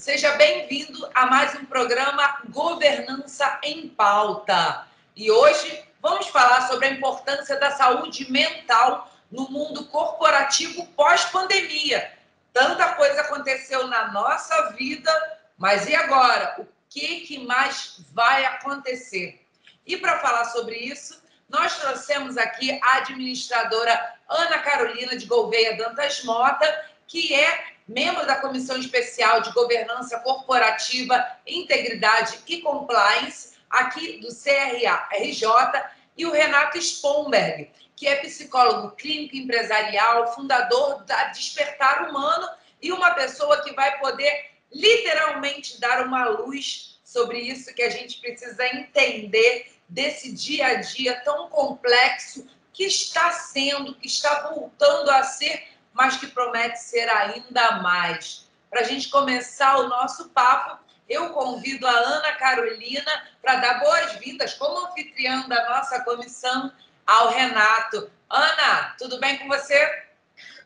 Seja bem-vindo a mais um programa Governança em Pauta. E hoje vamos falar sobre a importância da saúde mental no mundo corporativo pós-pandemia. Tanta coisa aconteceu na nossa vida, mas e agora? O que mais vai acontecer? E para falar sobre isso, nós trouxemos aqui a administradora Ana Carolina de Gouveia Dantas Mota, que é membro da Comissão Especial de Governança Corporativa, Integridade e Compliance, aqui do CRA-RJ, e o Renato Spomberg, que é psicólogo clínico empresarial, fundador da Despertar Humano e uma pessoa que vai poder literalmente dar uma luz sobre isso que a gente precisa entender desse dia a dia tão complexo que está sendo, que está voltando a ser, mas que promete ser ainda mais. Para a gente começar o nosso papo, eu convido a Ana Carolina para dar boas-vindas como anfitriã da nossa comissão ao Renato. Ana, tudo bem com você?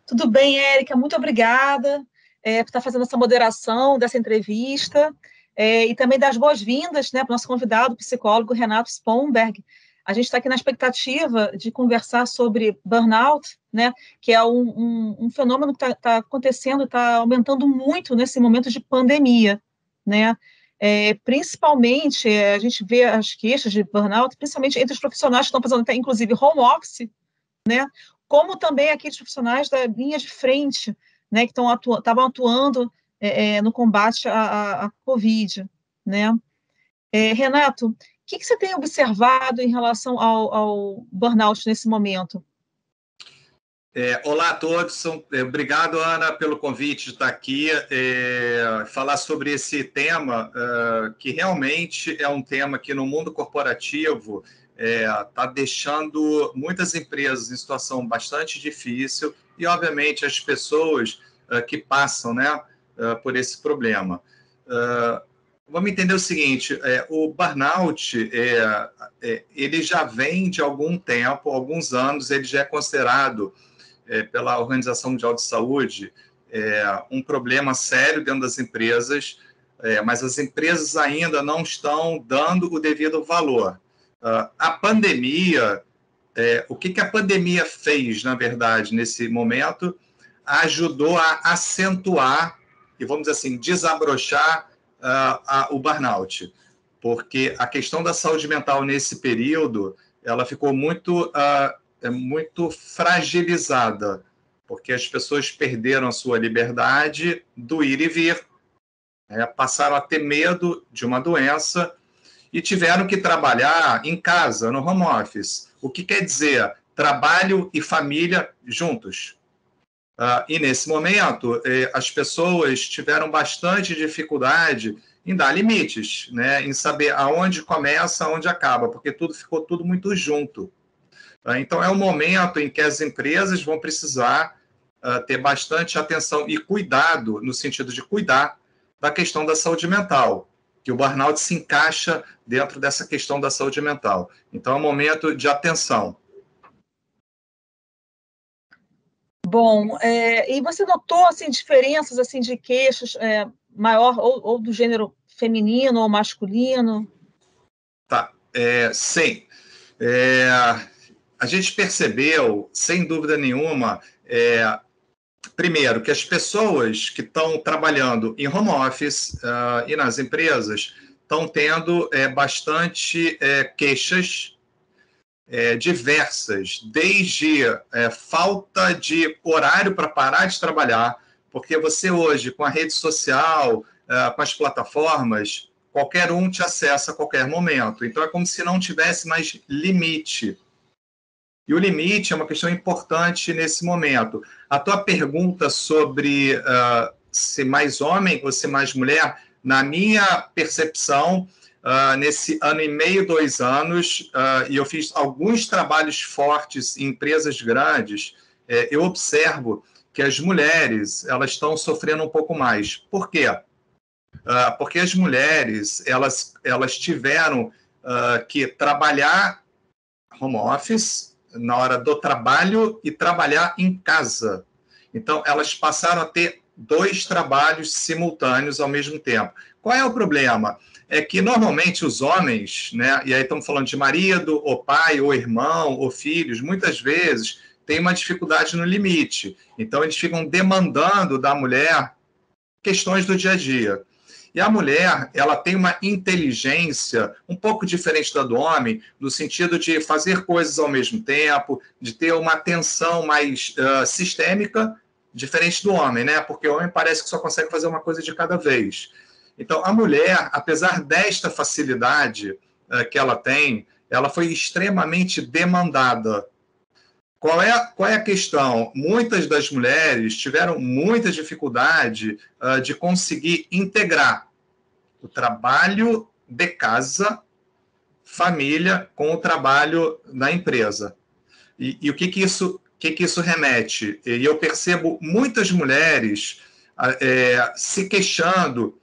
Tudo bem, Érica, muito obrigada por estar fazendo essa moderação dessa entrevista e também dar as boas-vindas, né, para o nosso convidado, o psicólogo Renato Spomberg. A gente está aqui na expectativa de conversar sobre burnout, né, que é um fenômeno que está acontecendo, está aumentando muito nesse momento de pandemia, né? Principalmente, a gente vê as queixas de burnout, principalmente entre os profissionais que estão fazendo até, inclusive, home office, né, como também aqueles profissionais da linha de frente, né, que estavam atuando no combate à Covid, né? Renato, o que você tem observado em relação ao burnout nesse momento? Olá a todos, obrigado, Ana, pelo convite de estar aqui, falar sobre esse tema, que realmente é um tema que no mundo corporativo está deixando muitas empresas em situação bastante difícil e, obviamente, as pessoas que passam, né, por esse problema. Vamos entender o seguinte, o burnout, ele já vem de algum tempo, alguns anos, ele já é considerado pela Organização Mundial de Saúde um problema sério dentro das empresas, mas as empresas ainda não estão dando o devido valor. A pandemia, o que a pandemia fez, na verdade, nesse momento, ajudou a acentuar e, vamos dizer assim, desabrochar o burnout, porque a questão da saúde mental nesse período, ela ficou muito fragilizada, porque as pessoas perderam a sua liberdade do ir e vir, passaram a ter medo de uma doença e tiveram que trabalhar em casa, no home office. O que quer dizer trabalho e família juntos. E nesse momento, as pessoas tiveram bastante dificuldade em dar limites, né, em saber aonde começa, aonde acaba, porque ficou tudo muito junto. Então, é um momento em que as empresas vão precisar ter bastante atenção e cuidado, no sentido de cuidar da questão da saúde mental, que o burnout se encaixa dentro dessa questão da saúde mental. Então, é um momento de atenção. Bom, e você notou assim, diferenças assim, de queixas maior ou do gênero feminino ou masculino? Tá, sim. A gente percebeu, sem dúvida nenhuma, primeiro, que as pessoas que estão trabalhando em home office e nas empresas estão tendo bastante queixas diversas, desde falta de horário para parar de trabalhar, porque você hoje, com a rede social, com as plataformas, qualquer um te acessa a qualquer momento. Então, é como se não tivesse mais limite. E o limite é uma questão importante nesse momento. A tua pergunta sobre se mais homem ou se mais mulher, na minha percepção, nesse ano e meio, 2 anos, e eu fiz alguns trabalhos fortes em empresas grandes, eu observo que as mulheres elas estão sofrendo um pouco mais. Por quê? Porque as mulheres elas tiveram que trabalhar home office, na hora do trabalho e trabalhar em casa. Então, elas passaram a ter 2 trabalhos simultâneos ao mesmo tempo. Qual é o problema? É que, normalmente, os homens, né, e aí estamos falando de marido, ou pai, ou irmão, ou filhos, muitas vezes têm uma dificuldade no limite. Então, eles ficam demandando da mulher questões do dia a dia. E a mulher, ela tem uma inteligência um pouco diferente da do homem, no sentido de fazer coisas ao mesmo tempo, de ter uma atenção mais sistêmica, diferente do homem, né? Porque o homem parece que só consegue fazer uma coisa de cada vez. Então, a mulher, apesar desta facilidade que ela tem, ela foi extremamente demandada. Qual é a questão? Muitas das mulheres tiveram muita dificuldade de conseguir integrar o trabalho de casa, família, com o trabalho na empresa. E o que isso remete? E eu percebo muitas mulheres se queixando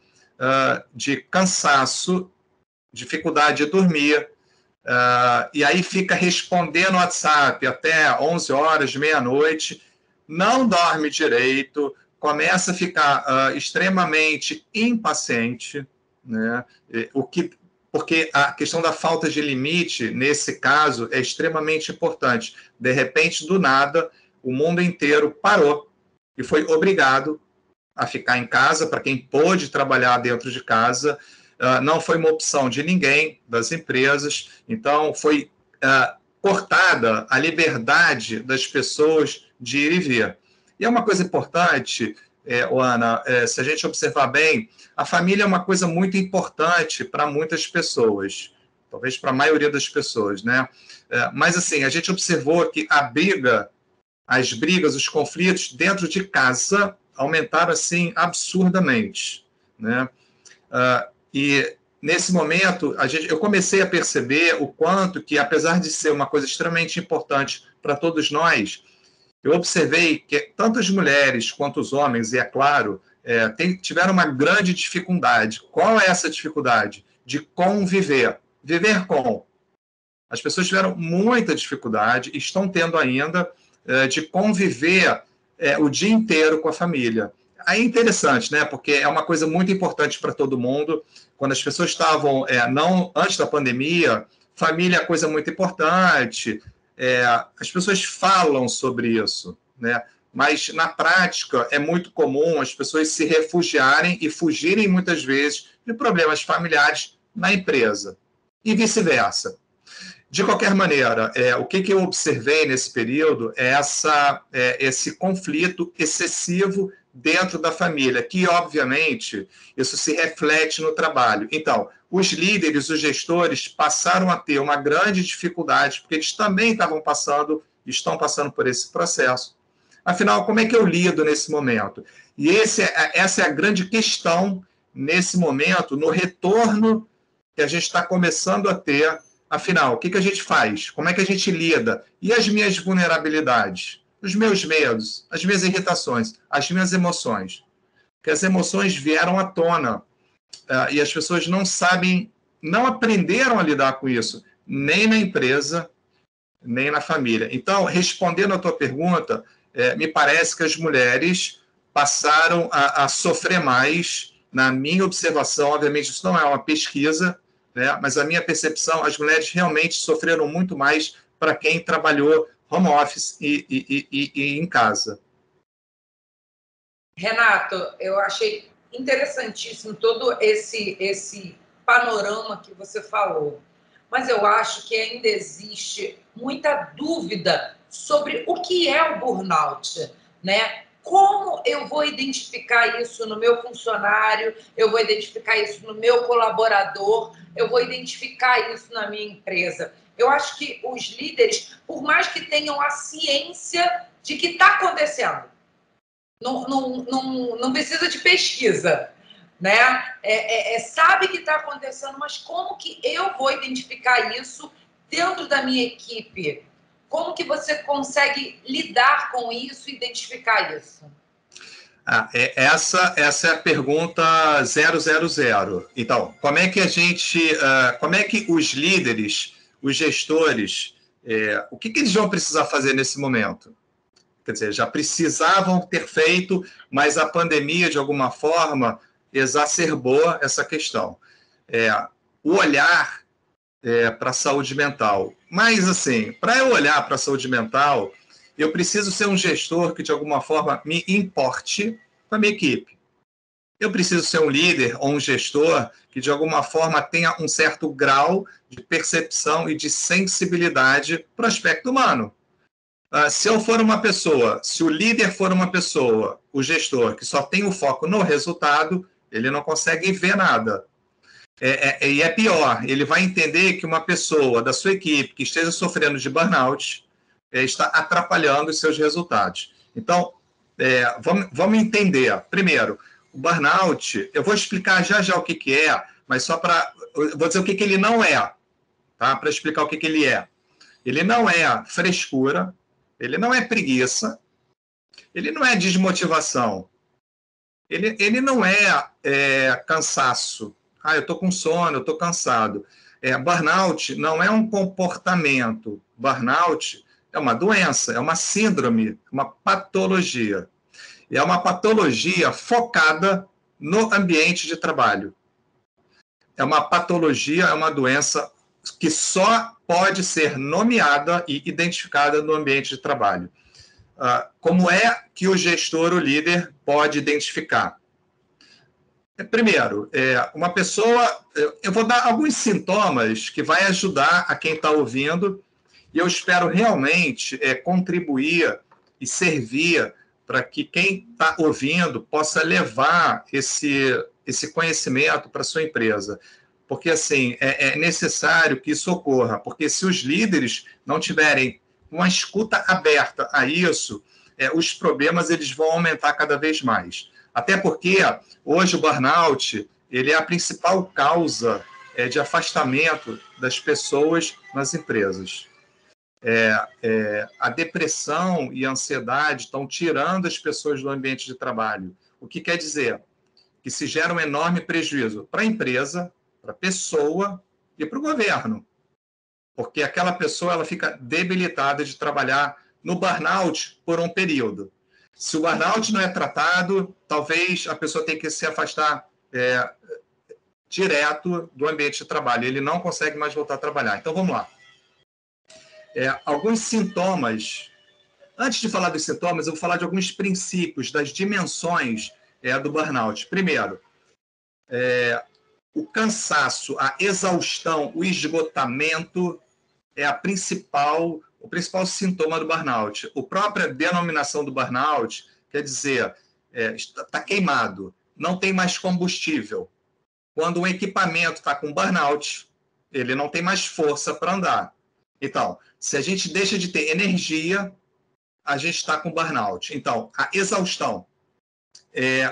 de cansaço, dificuldade de dormir, e aí fica respondendo o WhatsApp até 11 horas, meia-noite, não dorme direito, começa a ficar extremamente impaciente, né? Porque a questão da falta de limite, nesse caso, é extremamente importante. De repente, do nada, o mundo inteiro parou e foi obrigado a ficar em casa, para quem pôde trabalhar dentro de casa. Não foi uma opção de ninguém, das empresas, então foi cortada a liberdade das pessoas de ir e vir. E é uma coisa importante, Ana, se a gente observar bem, a família é uma coisa muito importante para muitas pessoas, talvez para a maioria das pessoas, né? Mas, assim, a gente observou que as brigas, os conflitos dentro de casa aumentaram, assim, absurdamente, né? E, nesse momento, eu comecei a perceber o quanto que, apesar de ser uma coisa extremamente importante para todos nós, eu observei que tanto as mulheres quanto os homens, e é claro, tiveram uma grande dificuldade. Qual é essa dificuldade? De conviver. Viver com. As pessoas tiveram muita dificuldade, estão tendo ainda, de conviver o dia inteiro com a família. Aí é interessante, né? Porque é uma coisa muito importante para todo mundo. Quando as pessoas estavam, antes da pandemia, família é coisa muito importante. As pessoas falam sobre isso, né? Mas, na prática, é muito comum as pessoas se refugiarem e fugirem, muitas vezes, de problemas familiares na empresa. E vice-versa. De qualquer maneira, o que eu observei nesse período é esse conflito excessivo dentro da família, que, obviamente, isso se reflete no trabalho. Então, os líderes, os gestores, passaram a ter uma grande dificuldade, porque eles também estão passando por esse processo. Afinal, como é que eu lido nesse momento? E essa é a grande questão nesse momento, no retorno que a gente está começando a ter. Afinal, o que a gente faz? Como é que a gente lida? E as minhas vulnerabilidades? Os meus medos, as minhas irritações, as minhas emoções? Porque as emoções vieram à tona e as pessoas não aprenderam a lidar com isso, nem na empresa, nem na família. Então, respondendo à tua pergunta, me parece que as mulheres passaram a sofrer mais, na minha observação. Obviamente, isso não é uma pesquisa, né? Mas a minha percepção, as mulheres realmente sofreram muito mais para quem trabalhou home office e em casa. Renato, eu achei interessantíssimo todo esse panorama que você falou, mas eu acho que ainda existe muita dúvida sobre o que é o burnout, né? Como eu vou identificar isso no meu funcionário, eu vou identificar isso no meu colaborador, eu vou identificar isso na minha empresa. Eu acho que os líderes, por mais que tenham a ciência de que está acontecendo, não precisa de pesquisa, né? Sabe que está acontecendo, mas como que eu vou identificar isso dentro da minha equipe? Como que você consegue lidar com isso e identificar isso? Essa é a pergunta 000. Então, como é que os líderes, os gestores, o que eles vão precisar fazer nesse momento? quer dizer, já precisavam ter feito, mas a pandemia, de alguma forma, exacerbou essa questão. O olhar para a saúde mental. Mas, assim, para eu olhar para a saúde mental, eu preciso ser um gestor que, de alguma forma, me importe com a minha equipe. Eu preciso ser um líder ou um gestor que, de alguma forma, tenha um certo grau de percepção e de sensibilidade para o aspecto humano. Se eu for uma pessoa, se o líder for uma pessoa, o gestor, que só tem o foco no resultado, ele não consegue ver nada. E é pior, ele vai entender que uma pessoa da sua equipe que esteja sofrendo de burnout está atrapalhando os seus resultados. Então, vamos entender. Primeiro, o burnout, eu vou explicar já o que é, mas só para... Vou dizer o que ele não é, tá? Para explicar o que ele é. Ele não é frescura, ele não é preguiça, ele não é desmotivação, ele não é cansaço. Eu estou com sono, eu estou cansado. Burnout não é um comportamento. Burnout é uma doença, é uma síndrome, uma patologia. E é uma patologia focada no ambiente de trabalho. É uma patologia, é uma doença que só pode ser nomeada e identificada no ambiente de trabalho. Como é que o gestor, o líder, pode identificar? Primeiro, uma pessoa... Eu vou dar alguns sintomas que vai ajudar a quem está ouvindo e eu espero realmente contribuir e servir para que quem está ouvindo possa levar esse conhecimento para a sua empresa. Porque, assim, é necessário que isso ocorra, porque se os líderes não tiverem uma escuta aberta a isso, os problemas eles vão aumentar cada vez mais. Até porque, hoje, o burnout ele é a principal causa de afastamento das pessoas nas empresas. A depressão e a ansiedade estão tirando as pessoas do ambiente de trabalho. O que quer dizer? Que se gera um enorme prejuízo para a empresa, para a pessoa e para o governo. Porque aquela pessoa ela fica debilitada de trabalhar no burnout por um período. Se o burnout não é tratado, talvez a pessoa tenha que se afastar direto do ambiente de trabalho. Ele não consegue mais voltar a trabalhar. Então, vamos lá. Alguns sintomas. Antes de falar dos sintomas, eu vou falar de alguns princípios, das dimensões do burnout. Primeiro, o cansaço, a exaustão, o esgotamento é o principal sintoma do burnout. A própria denominação do burnout quer dizer, está queimado, não tem mais combustível. Quando um equipamento está com burnout, ele não tem mais força para andar. Então, se a gente deixa de ter energia, a gente está com burnout. Então, a exaustão,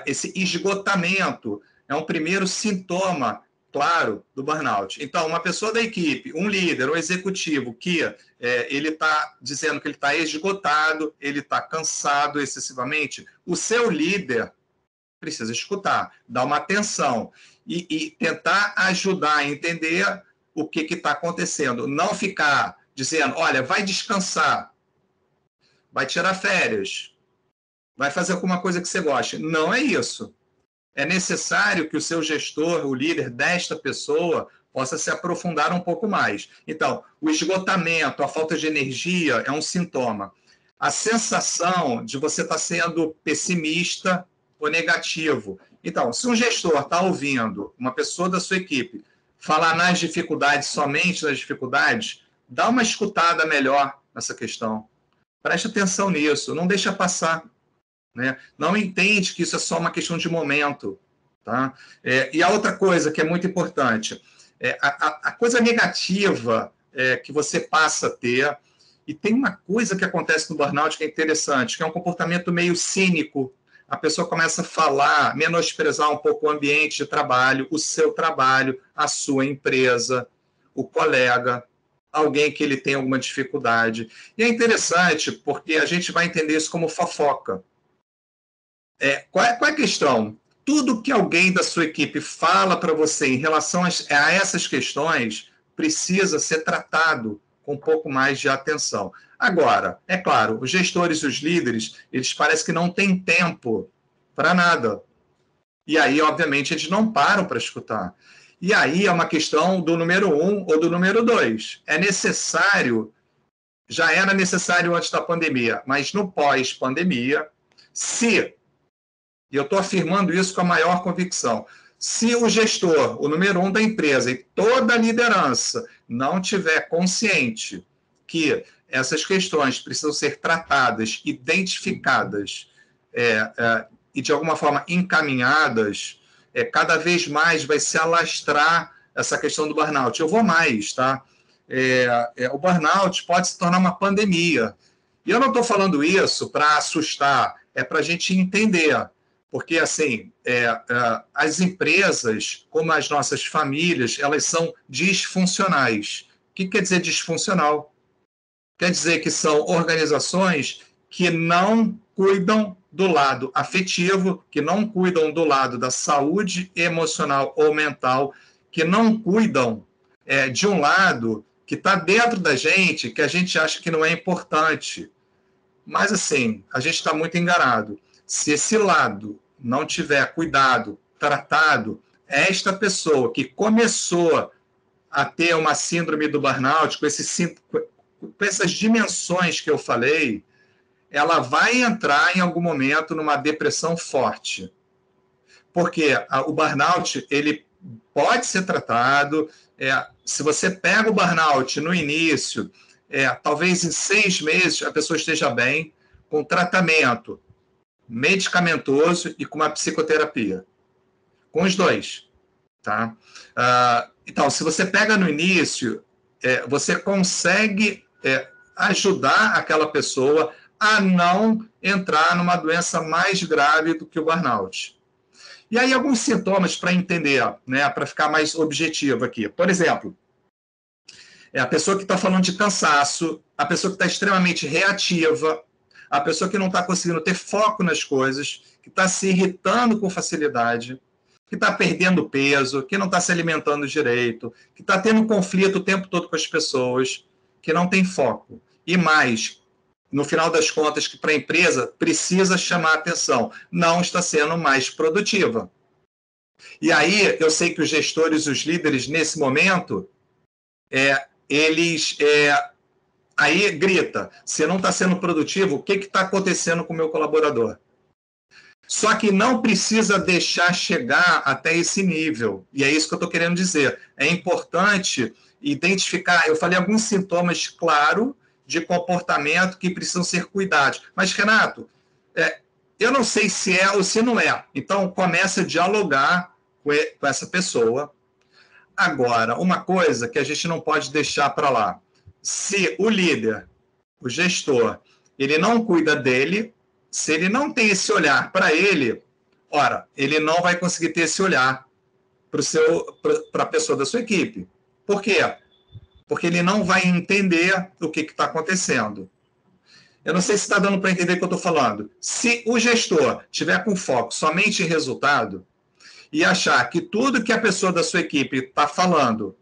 esse esgotamento é um primeiro sintoma, claro, do burnout. Então, uma pessoa da equipe, um líder, um executivo, que ele está dizendo que ele está esgotado, ele está cansado excessivamente, o seu líder precisa escutar, dar uma atenção e tentar ajudar a entender o que está acontecendo. Não ficar dizendo, olha, vai descansar, vai tirar férias, vai fazer alguma coisa que você goste. Não é isso. É necessário que o seu gestor, o líder desta pessoa, possa se aprofundar um pouco mais. Então, o esgotamento, a falta de energia é um sintoma. A sensação de você estar sendo pessimista ou negativo. Então, se um gestor está ouvindo uma pessoa da sua equipe falar nas dificuldades, somente nas dificuldades, dá uma escutada melhor nessa questão. Preste atenção nisso, não deixa passar. Né? Não entende que isso é só uma questão de momento. Tá? E a outra coisa que é muito importante, a coisa negativa que você passa a ter, e tem uma coisa que acontece no burnout que é interessante, que é um comportamento meio cínico. A pessoa começa a falar, menosprezar um pouco o ambiente de trabalho, o seu trabalho, a sua empresa, o colega, alguém que ele tem alguma dificuldade. E é interessante porque a gente vai entender isso como fofoca. Qual é a questão? Tudo que alguém da sua equipe fala para você em relação a essas questões precisa ser tratado com um pouco mais de atenção. Agora, é claro, os gestores e os líderes, eles parecem que não têm tempo para nada. E aí, obviamente, eles não param para escutar. E aí é uma questão do número 1 ou do número 2. É necessário, já era necessário antes da pandemia, mas no pós-pandemia, e eu estou afirmando isso com a maior convicção, se o gestor, o número 1 da empresa e toda a liderança não tiver consciente que essas questões precisam ser tratadas, identificadas e, de alguma forma, encaminhadas, cada vez mais vai se alastrar essa questão do burnout. Eu vou mais, tá? O burnout pode se tornar uma pandemia. E eu não estou falando isso para assustar, é para a gente entender. Porque, assim, as empresas, como as nossas famílias, elas são disfuncionais. O que quer dizer disfuncional? Quer dizer que são organizações que não cuidam do lado afetivo, que não cuidam do lado da saúde emocional ou mental, que não cuidam de um lado que está dentro da gente, que a gente acha que não é importante. Mas, assim, a gente está muito enganado. Se esse lado não tiver cuidado, tratado, esta pessoa que começou a ter uma síndrome do burnout, com essas dimensões que eu falei, ela vai entrar em algum momento numa depressão forte. Porque o burnout, ele pode ser tratado, se você pega o burnout no início, talvez em 6 meses a pessoa esteja bem, com tratamento medicamentoso e com uma psicoterapia. Com os dois. Tá? Então, se você pega no início, você consegue ajudar aquela pessoa a não entrar numa doença mais grave do que o burnout. E aí, alguns sintomas para entender, né, para ficar mais objetivo aqui. Por exemplo, a pessoa que está falando de cansaço, a pessoa que está extremamente reativa, a pessoa que não está conseguindo ter foco nas coisas, que está se irritando com facilidade, que está perdendo peso, que não está se alimentando direito, que está tendo conflito o tempo todo com as pessoas, que não tem foco. E mais, no final das contas, que para a empresa precisa chamar a atenção, não está sendo mais produtiva. E aí, eu sei que os gestores, os líderes, nesse momento, eles... aí grita, se não está sendo produtivo, o que está acontecendo com o meu colaborador? Só que não precisa deixar chegar até esse nível. E é isso que eu estou querendo dizer. É importante identificar, eu falei alguns sintomas, claro, de comportamento que precisam ser cuidados. Mas, Renato, eu não sei se é ou se não é. Então, começa a dialogar com essa pessoa. Agora, uma coisa que a gente não pode deixar para lá. Se o líder, o gestor, ele não cuida dele, se ele não tem esse olhar para ele, ele não vai conseguir ter esse olhar para a pessoa da sua equipe. Por quê? Porque ele não vai entender o que está acontecendo. Eu não sei se está dando para entender o que eu estou falando. Se o gestor tiver com foco somente em resultado e achar que tudo que a pessoa da sua equipe está falando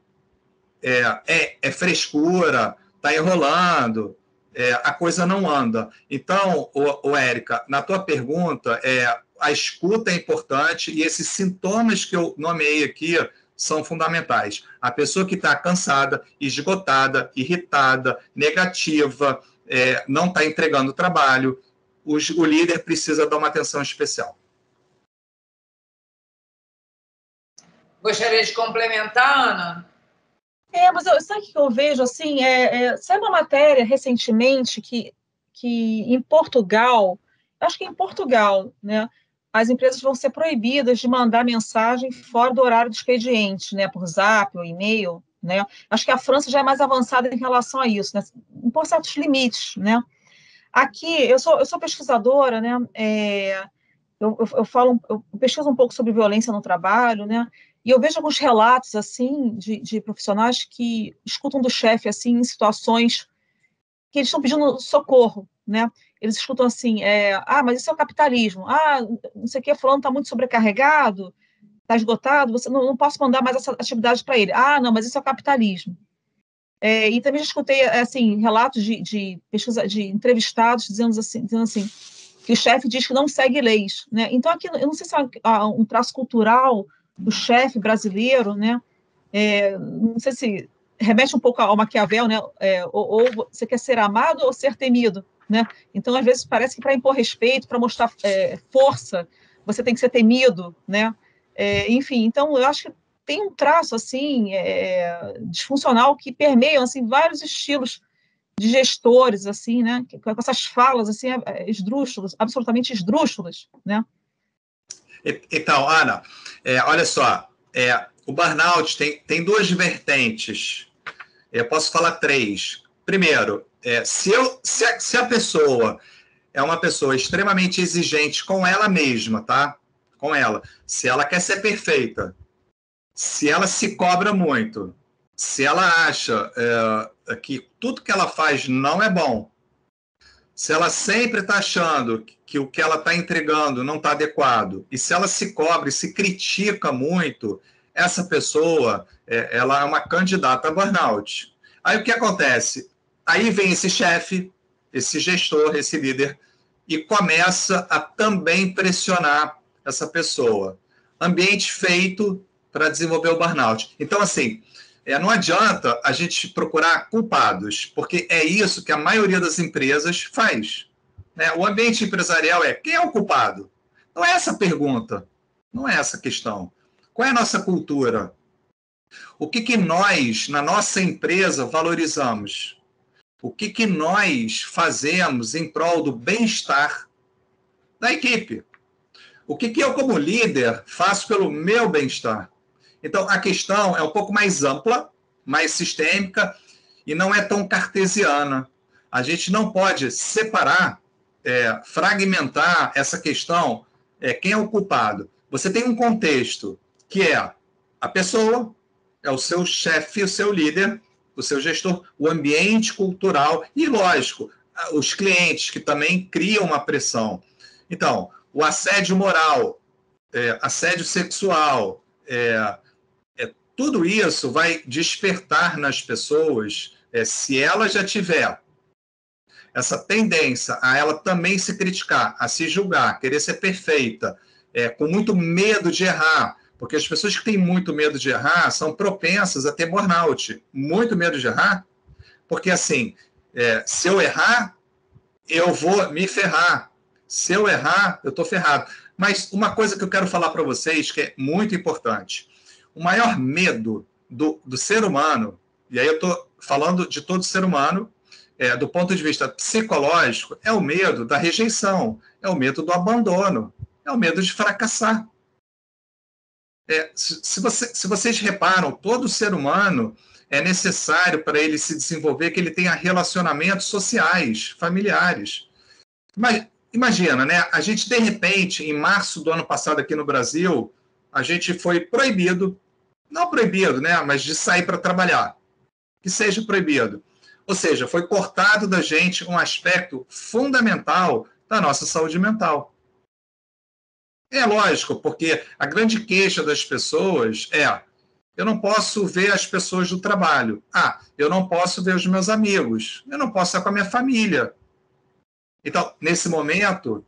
é frescura, está enrolando, a coisa não anda. Então, Érica, na tua pergunta, a escuta é importante e esses sintomas que eu nomeei aqui são fundamentais. A pessoa que está cansada, esgotada, irritada, negativa, não está entregando o trabalho, o líder precisa dar uma atenção especial. Gostaria de complementar, Ana? Mas sabe o que eu vejo, assim, saiu uma matéria recentemente que em Portugal, acho que em Portugal, né, as empresas vão ser proibidas de mandar mensagem fora do horário do expediente, né, por zap ou e-mail, né, acho que a França já é mais avançada em relação a isso, né, impor certos limites, né. Aqui, eu sou pesquisadora, né, eu pesquiso um pouco sobre violência no trabalho, né, e eu vejo alguns relatos, assim, de profissionais que escutam do chefe, assim, em situações que eles estão pedindo socorro, né? Eles escutam assim, mas isso é o capitalismo. Não sei o que, fulano está muito sobrecarregado, está esgotado, não posso mandar mais essa atividade para ele. Não, mas isso é o capitalismo. E também já escutei assim, relatos de pesquisa, de entrevistados dizendo assim, que o chefe diz que não segue leis, né? Então, aqui, eu não sei se é um traço cultural do chefe brasileiro, né? Não sei se remete um pouco ao Maquiavel, né? Ou você quer ser amado ou ser temido, né? Então, às vezes, parece que para impor respeito, para mostrar força, você tem que ser temido, né? Enfim, então, eu acho que tem um traço, assim, disfuncional que permeiam, assim, vários estilos de gestores, assim, né? Com essas falas, assim, esdrúxulas, absolutamente esdrúxulas, né? Então, Ana, olha só, o burnout tem duas vertentes. Eu posso falar três. Primeiro, se a pessoa é uma pessoa extremamente exigente com ela mesma, tá? Com ela. Se ela quer ser perfeita, se ela se cobra muito, se ela acha que tudo que ela faz não é bom, se ela sempre está achando que o que ela está entregando não está adequado, e se ela se cobra e se critica muito, essa pessoa ela é uma candidata a burnout. Aí o que acontece? Aí vem esse chefe, esse gestor, esse líder, e começa a também pressionar essa pessoa. Ambiente feito para desenvolver o burnout. Então, assim, não adianta a gente procurar culpados, porque é isso que a maioria das empresas faz. Né? O ambiente empresarial quem é o culpado? Não é essa a pergunta, não é essa a questão. Qual é a nossa cultura? O que nós, na nossa empresa, valorizamos? O que nós fazemos em prol do bem-estar da equipe? O que eu, como líder, faço pelo meu bem-estar? Então, a questão é um pouco mais ampla, mais sistêmica e não é tão cartesiana. A gente não pode separar, fragmentar essa questão, quem é o culpado. Você tem um contexto que é a pessoa, é o seu chefe, o seu líder, o seu gestor, o ambiente cultural e, lógico, os clientes que também criam uma pressão. Então, o assédio moral, assédio sexual, tudo isso vai despertar nas pessoas, se ela já tiver essa tendência a ela também se criticar, a se julgar, querer ser perfeita, com muito medo de errar, porque as pessoas que têm muito medo de errar são propensas a ter burnout. Muito medo de errar, porque assim, se eu errar, eu vou me ferrar. Se eu errar, eu estou ferrado. Mas uma coisa que eu quero falar para vocês que é muito importante. O maior medo do ser humano, e aí eu estou falando de todo ser humano, do ponto de vista psicológico, é o medo da rejeição, é o medo do abandono, é o medo de fracassar. Se vocês reparam, todo ser humano é necessário para ele se desenvolver que ele tenha relacionamentos sociais, familiares. Mas imagina, né? A gente, de repente, em março do ano passado aqui no Brasil, a gente foi proibido, não proibido, né? Mas de sair para trabalhar. Que seja proibido. Ou seja, foi cortado da gente um aspecto fundamental da nossa saúde mental. É lógico, porque a grande queixa das pessoas eu não posso ver as pessoas do trabalho. Eu não posso ver os meus amigos. Eu não posso estar com a minha família. Então, nesse momento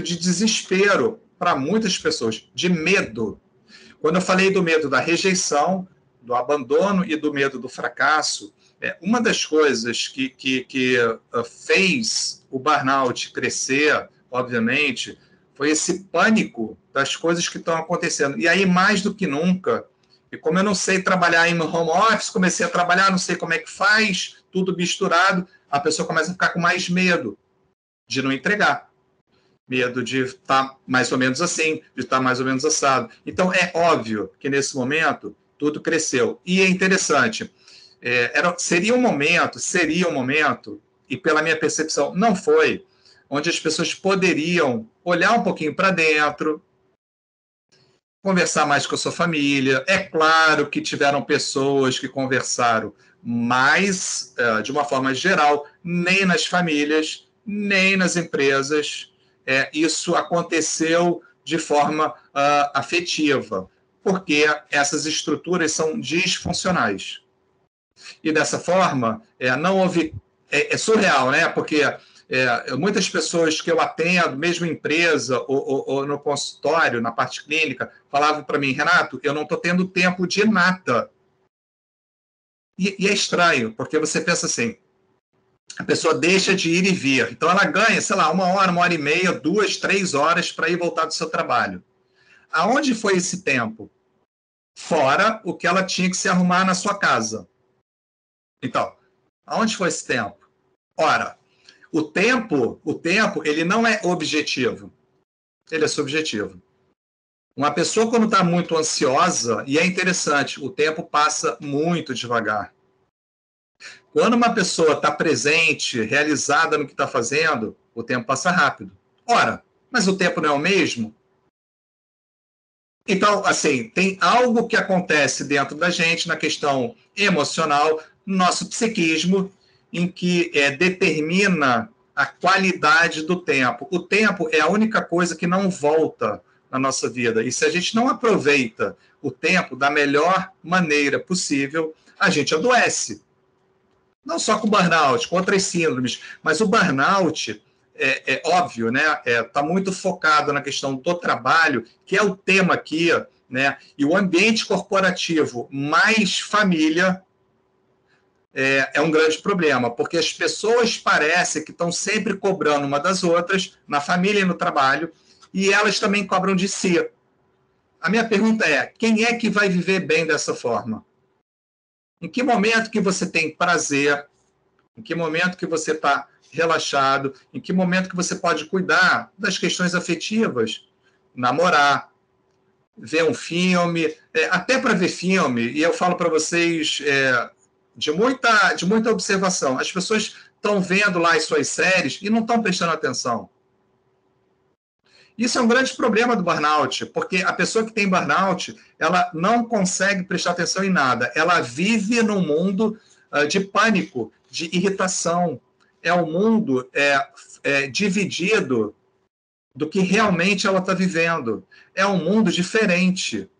de desespero para muitas pessoas, de medo. Quando eu falei do medo da rejeição, do abandono e do medo do fracasso, uma das coisas que fez o burnout crescer, obviamente, foi esse pânico das coisas que estão acontecendo. E aí, mais do que nunca, e como eu não sei trabalhar em home office, comecei a trabalhar, não sei como é que faz, tudo misturado, a pessoa começa a ficar com mais medo de não entregar. Medo de estar mais ou menos assim, de estar mais ou menos assado. Então, é óbvio que nesse momento tudo cresceu. E é interessante, seria um momento, e pela minha percepção não foi, onde as pessoas poderiam olhar um pouquinho para dentro, conversar mais com a sua família. É claro que tiveram pessoas que conversaram, mas, de uma forma geral, nem nas famílias, nem nas empresas, isso aconteceu de forma afetiva. porque essas estruturas são disfuncionais. E dessa forma, não houve... É surreal, né? Porque muitas pessoas que eu atendo, mesmo em empresa ou no consultório, na parte clínica, falavam para mim, Renato, eu não estou tendo tempo de nada. E é estranho, porque você pensa assim, a pessoa deixa de ir e vir. Então, ela ganha, sei lá, 1 hora e meia, 2, 3 horas para ir voltar do seu trabalho. Aonde foi esse tempo? Fora o que ela tinha que se arrumar na sua casa. Então, aonde foi esse tempo? Ora, o tempo, ele não é objetivo. Ele é subjetivo. Uma pessoa, quando está muito ansiosa, e é interessante, o tempo passa muito devagar. Quando uma pessoa está presente, realizada no que está fazendo, o tempo passa rápido. Ora, mas o tempo não é o mesmo? Então, assim, tem algo que acontece dentro da gente, na questão emocional, no nosso psiquismo, em que determina a qualidade do tempo. O tempo é a única coisa que não volta na nossa vida. E se a gente não aproveita o tempo da melhor maneira possível, a gente adoece. Não só com burnout, com outras síndromes, mas o burnout, é óbvio, né? Tá muito focado na questão do trabalho, que é o tema aqui, né? E o ambiente corporativo mais família é um grande problema, porque as pessoas parecem que estão sempre cobrando uma das outras, na família e no trabalho, e elas também cobram de si. A minha pergunta é, quem é que vai viver bem dessa forma? Em que momento que você tem prazer? Em que momento que você está relaxado? Em que momento que você pode cuidar das questões afetivas? Namorar, ver um filme, até para ver filme, e eu falo para vocês de muita observação, as pessoas estão vendo lá as suas séries e não estão prestando atenção. Isso é um grande problema do burnout, porque a pessoa que tem burnout, ela não consegue prestar atenção em nada. Ela vive num mundo de pânico, de irritação. É um mundo dividido do que realmente ela está vivendo. É um mundo diferente.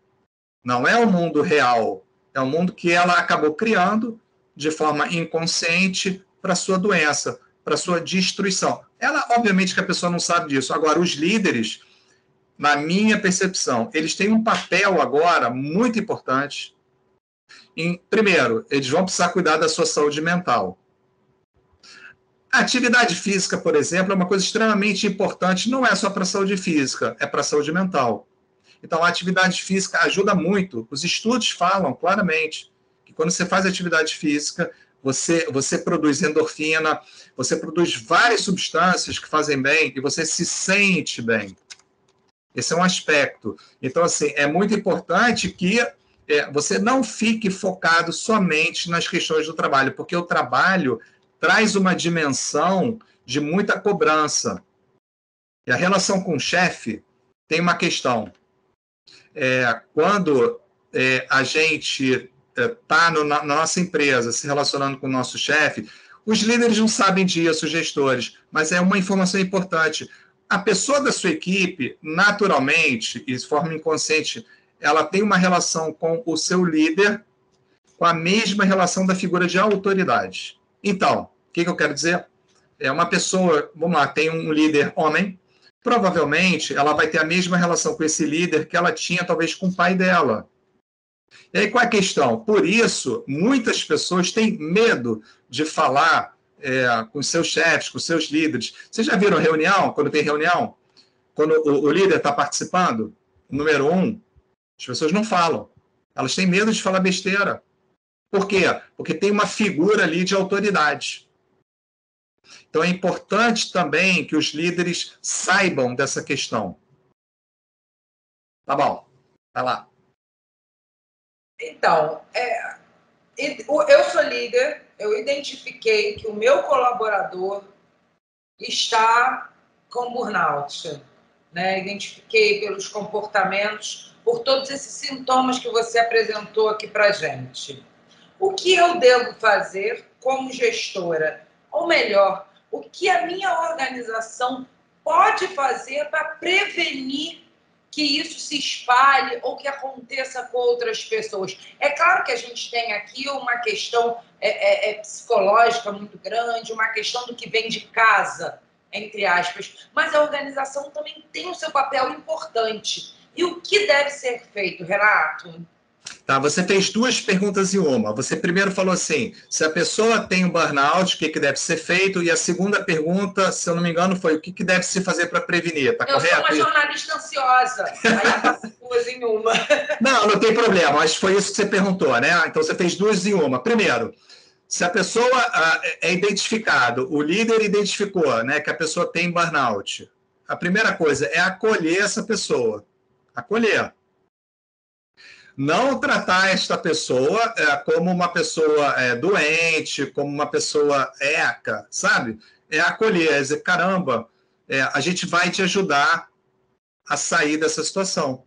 Não é um mundo real. É um mundo que ela acabou criando de forma inconsciente para a sua doença, para a sua destruição. Ela, obviamente que a pessoa não sabe disso. Agora, os líderes, na minha percepção, eles têm um papel agora muito importante. Primeiro, eles vão precisar cuidar da sua saúde mental. A atividade física, por exemplo, é uma coisa extremamente importante, não é só para a saúde física, é para a saúde mental. Então, a atividade física ajuda muito. Os estudos falam claramente que quando você faz atividade física, você produz endorfina, você produz várias substâncias que fazem bem e você se sente bem. Esse é um aspecto. Então, assim, é muito importante que você não fique focado somente nas questões do trabalho, porque o trabalho traz uma dimensão de muita cobrança. E a relação com o chefe tem uma questão. Quando a gente está na nossa empresa se relacionando com o nosso chefe, os líderes não sabem disso, os gestores, mas é uma informação importante. A pessoa da sua equipe, naturalmente, e de forma inconsciente, ela tem uma relação com o seu líder com a mesma relação da figura de autoridade. Então, o que eu quero dizer? Uma pessoa, vamos lá, tem um líder homem, provavelmente ela vai ter a mesma relação com esse líder que ela tinha, talvez, com o pai dela. E aí, qual é a questão? Por isso, muitas pessoas têm medo de falar com seus chefes, com seus líderes. Vocês já viram reunião, quando tem reunião? Quando o líder está participando, número 1, as pessoas não falam. Elas têm medo de falar besteira. Por quê? Porque tem uma figura ali de autoridade. Então, é importante também que os líderes saibam dessa questão. Tá bom, vai lá. Então, eu sou líder, eu identifiquei que o meu colaborador está com burnout, né? Identifiquei pelos comportamentos, por todos esses sintomas que você apresentou aqui para a gente. O que eu devo fazer como gestora? Ou melhor, o que a minha organização pode fazer para prevenir que isso se espalhe ou que aconteça com outras pessoas? É claro que a gente tem aqui uma questão psicológica muito grande, uma questão do que vem de casa, entre aspas, mas a organização também tem o seu papel importante. E o que deve ser feito, Renato? Tá, você fez duas perguntas em uma. Você primeiro falou assim, se a pessoa tem um burnout, o que deve ser feito? E a segunda pergunta, se eu não me engano, foi o que deve se fazer para prevenir, tá correto? Eu sou uma jornalista ansiosa, aí eu faço duas em uma. Não tem problema, mas foi isso que você perguntou, né? Então você fez duas em uma. Primeiro, se a pessoa é identificado, o líder identificou, né, que a pessoa tem burnout, a primeira coisa é acolher essa pessoa. Acolher. Não tratar esta pessoa como uma pessoa doente, como uma pessoa eca, sabe? É acolher, é dizer, caramba, a gente vai te ajudar a sair dessa situação.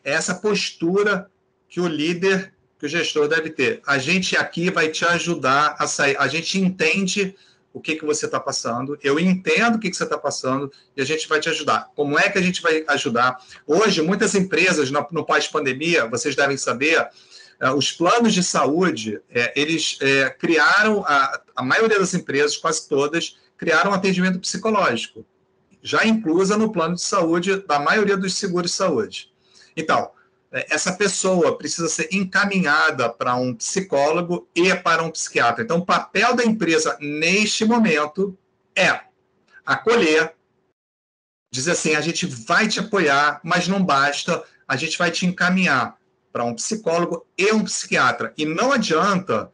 É essa postura que o líder, que o gestor deve ter. A gente aqui vai te ajudar a sair. A gente entende o que você está passando, eu entendo o que você está passando e a gente vai te ajudar. Como é que a gente vai ajudar? Hoje, muitas empresas, no pós-pandemia, vocês devem saber, os planos de saúde, eles criaram, a maioria das empresas, quase todas, criaram um atendimento psicológico, já inclusa no plano de saúde da maioria dos seguros de saúde. Então, essa pessoa precisa ser encaminhada para um psicólogo e para um psiquiatra. Então, o papel da empresa, neste momento, é acolher, dizer assim, a gente vai te apoiar, mas não basta, a gente vai te encaminhar para um psicólogo e um psiquiatra. E não adianta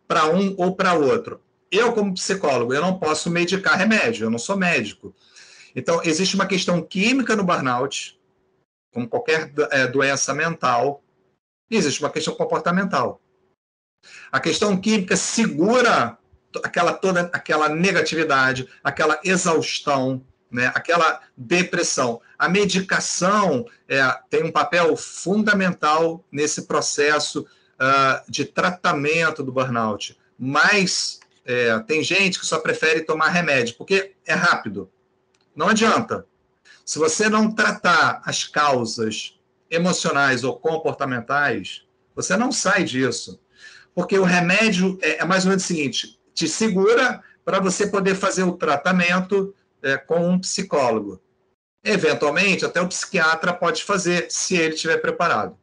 para um ou para outro. Eu, como psicólogo, eu não posso medicar remédio, eu não sou médico. Então, existe uma questão química no burnout, como qualquer doença mental, existe uma questão comportamental. A questão química segura toda aquela negatividade, aquela exaustão, né, aquela depressão. A medicação tem um papel fundamental nesse processo de tratamento do burnout, mas tem gente que só prefere tomar remédio, porque é rápido. Não adianta. Se você não tratar as causas emocionais ou comportamentais, você não sai disso. Porque o remédio é mais ou menos o seguinte, te segura para você poder fazer o tratamento com um psicólogo. Eventualmente, até o psiquiatra pode fazer, se ele estiver preparado.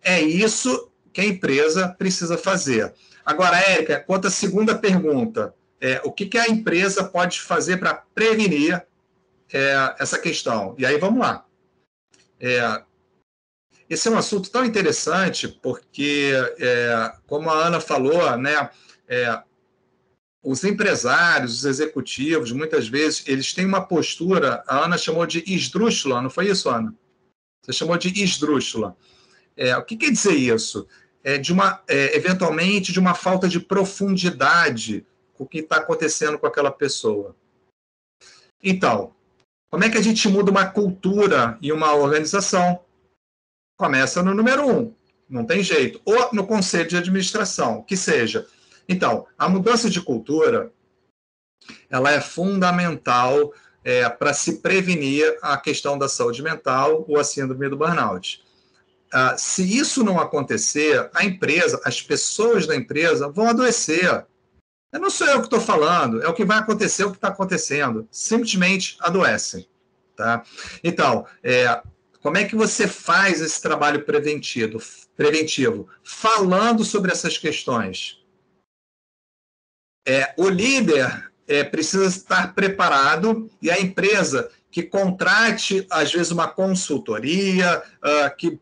É isso que a empresa precisa fazer. Agora, Érica, quanto à segunda pergunta, o que a empresa pode fazer para prevenir essa questão? E aí, vamos lá. Esse é um assunto tão interessante, porque, como a Ana falou, né, os empresários, os executivos, muitas vezes, eles têm uma postura, a Ana chamou de esdrúxula, não foi isso, Ana? Você chamou de esdrúxula. O que quer dizer isso? Eventualmente, de uma falta de profundidade com o que está acontecendo com aquela pessoa. Então, como é que a gente muda uma cultura e uma organização? Começa no número 1, não tem jeito. Ou no conselho de administração, que seja. Então, a mudança de cultura, ela é fundamental para se prevenir a questão da saúde mental ou a síndrome do burnout. Se isso não acontecer, a empresa, as pessoas da empresa vão adoecer. Não sou eu que estou falando, é o que vai acontecer, o que está acontecendo. Simplesmente adoecem. Tá? Então, como é que você faz esse trabalho preventivo? Falando sobre essas questões. O líder precisa estar preparado e a empresa que contrate, às vezes, uma consultoria,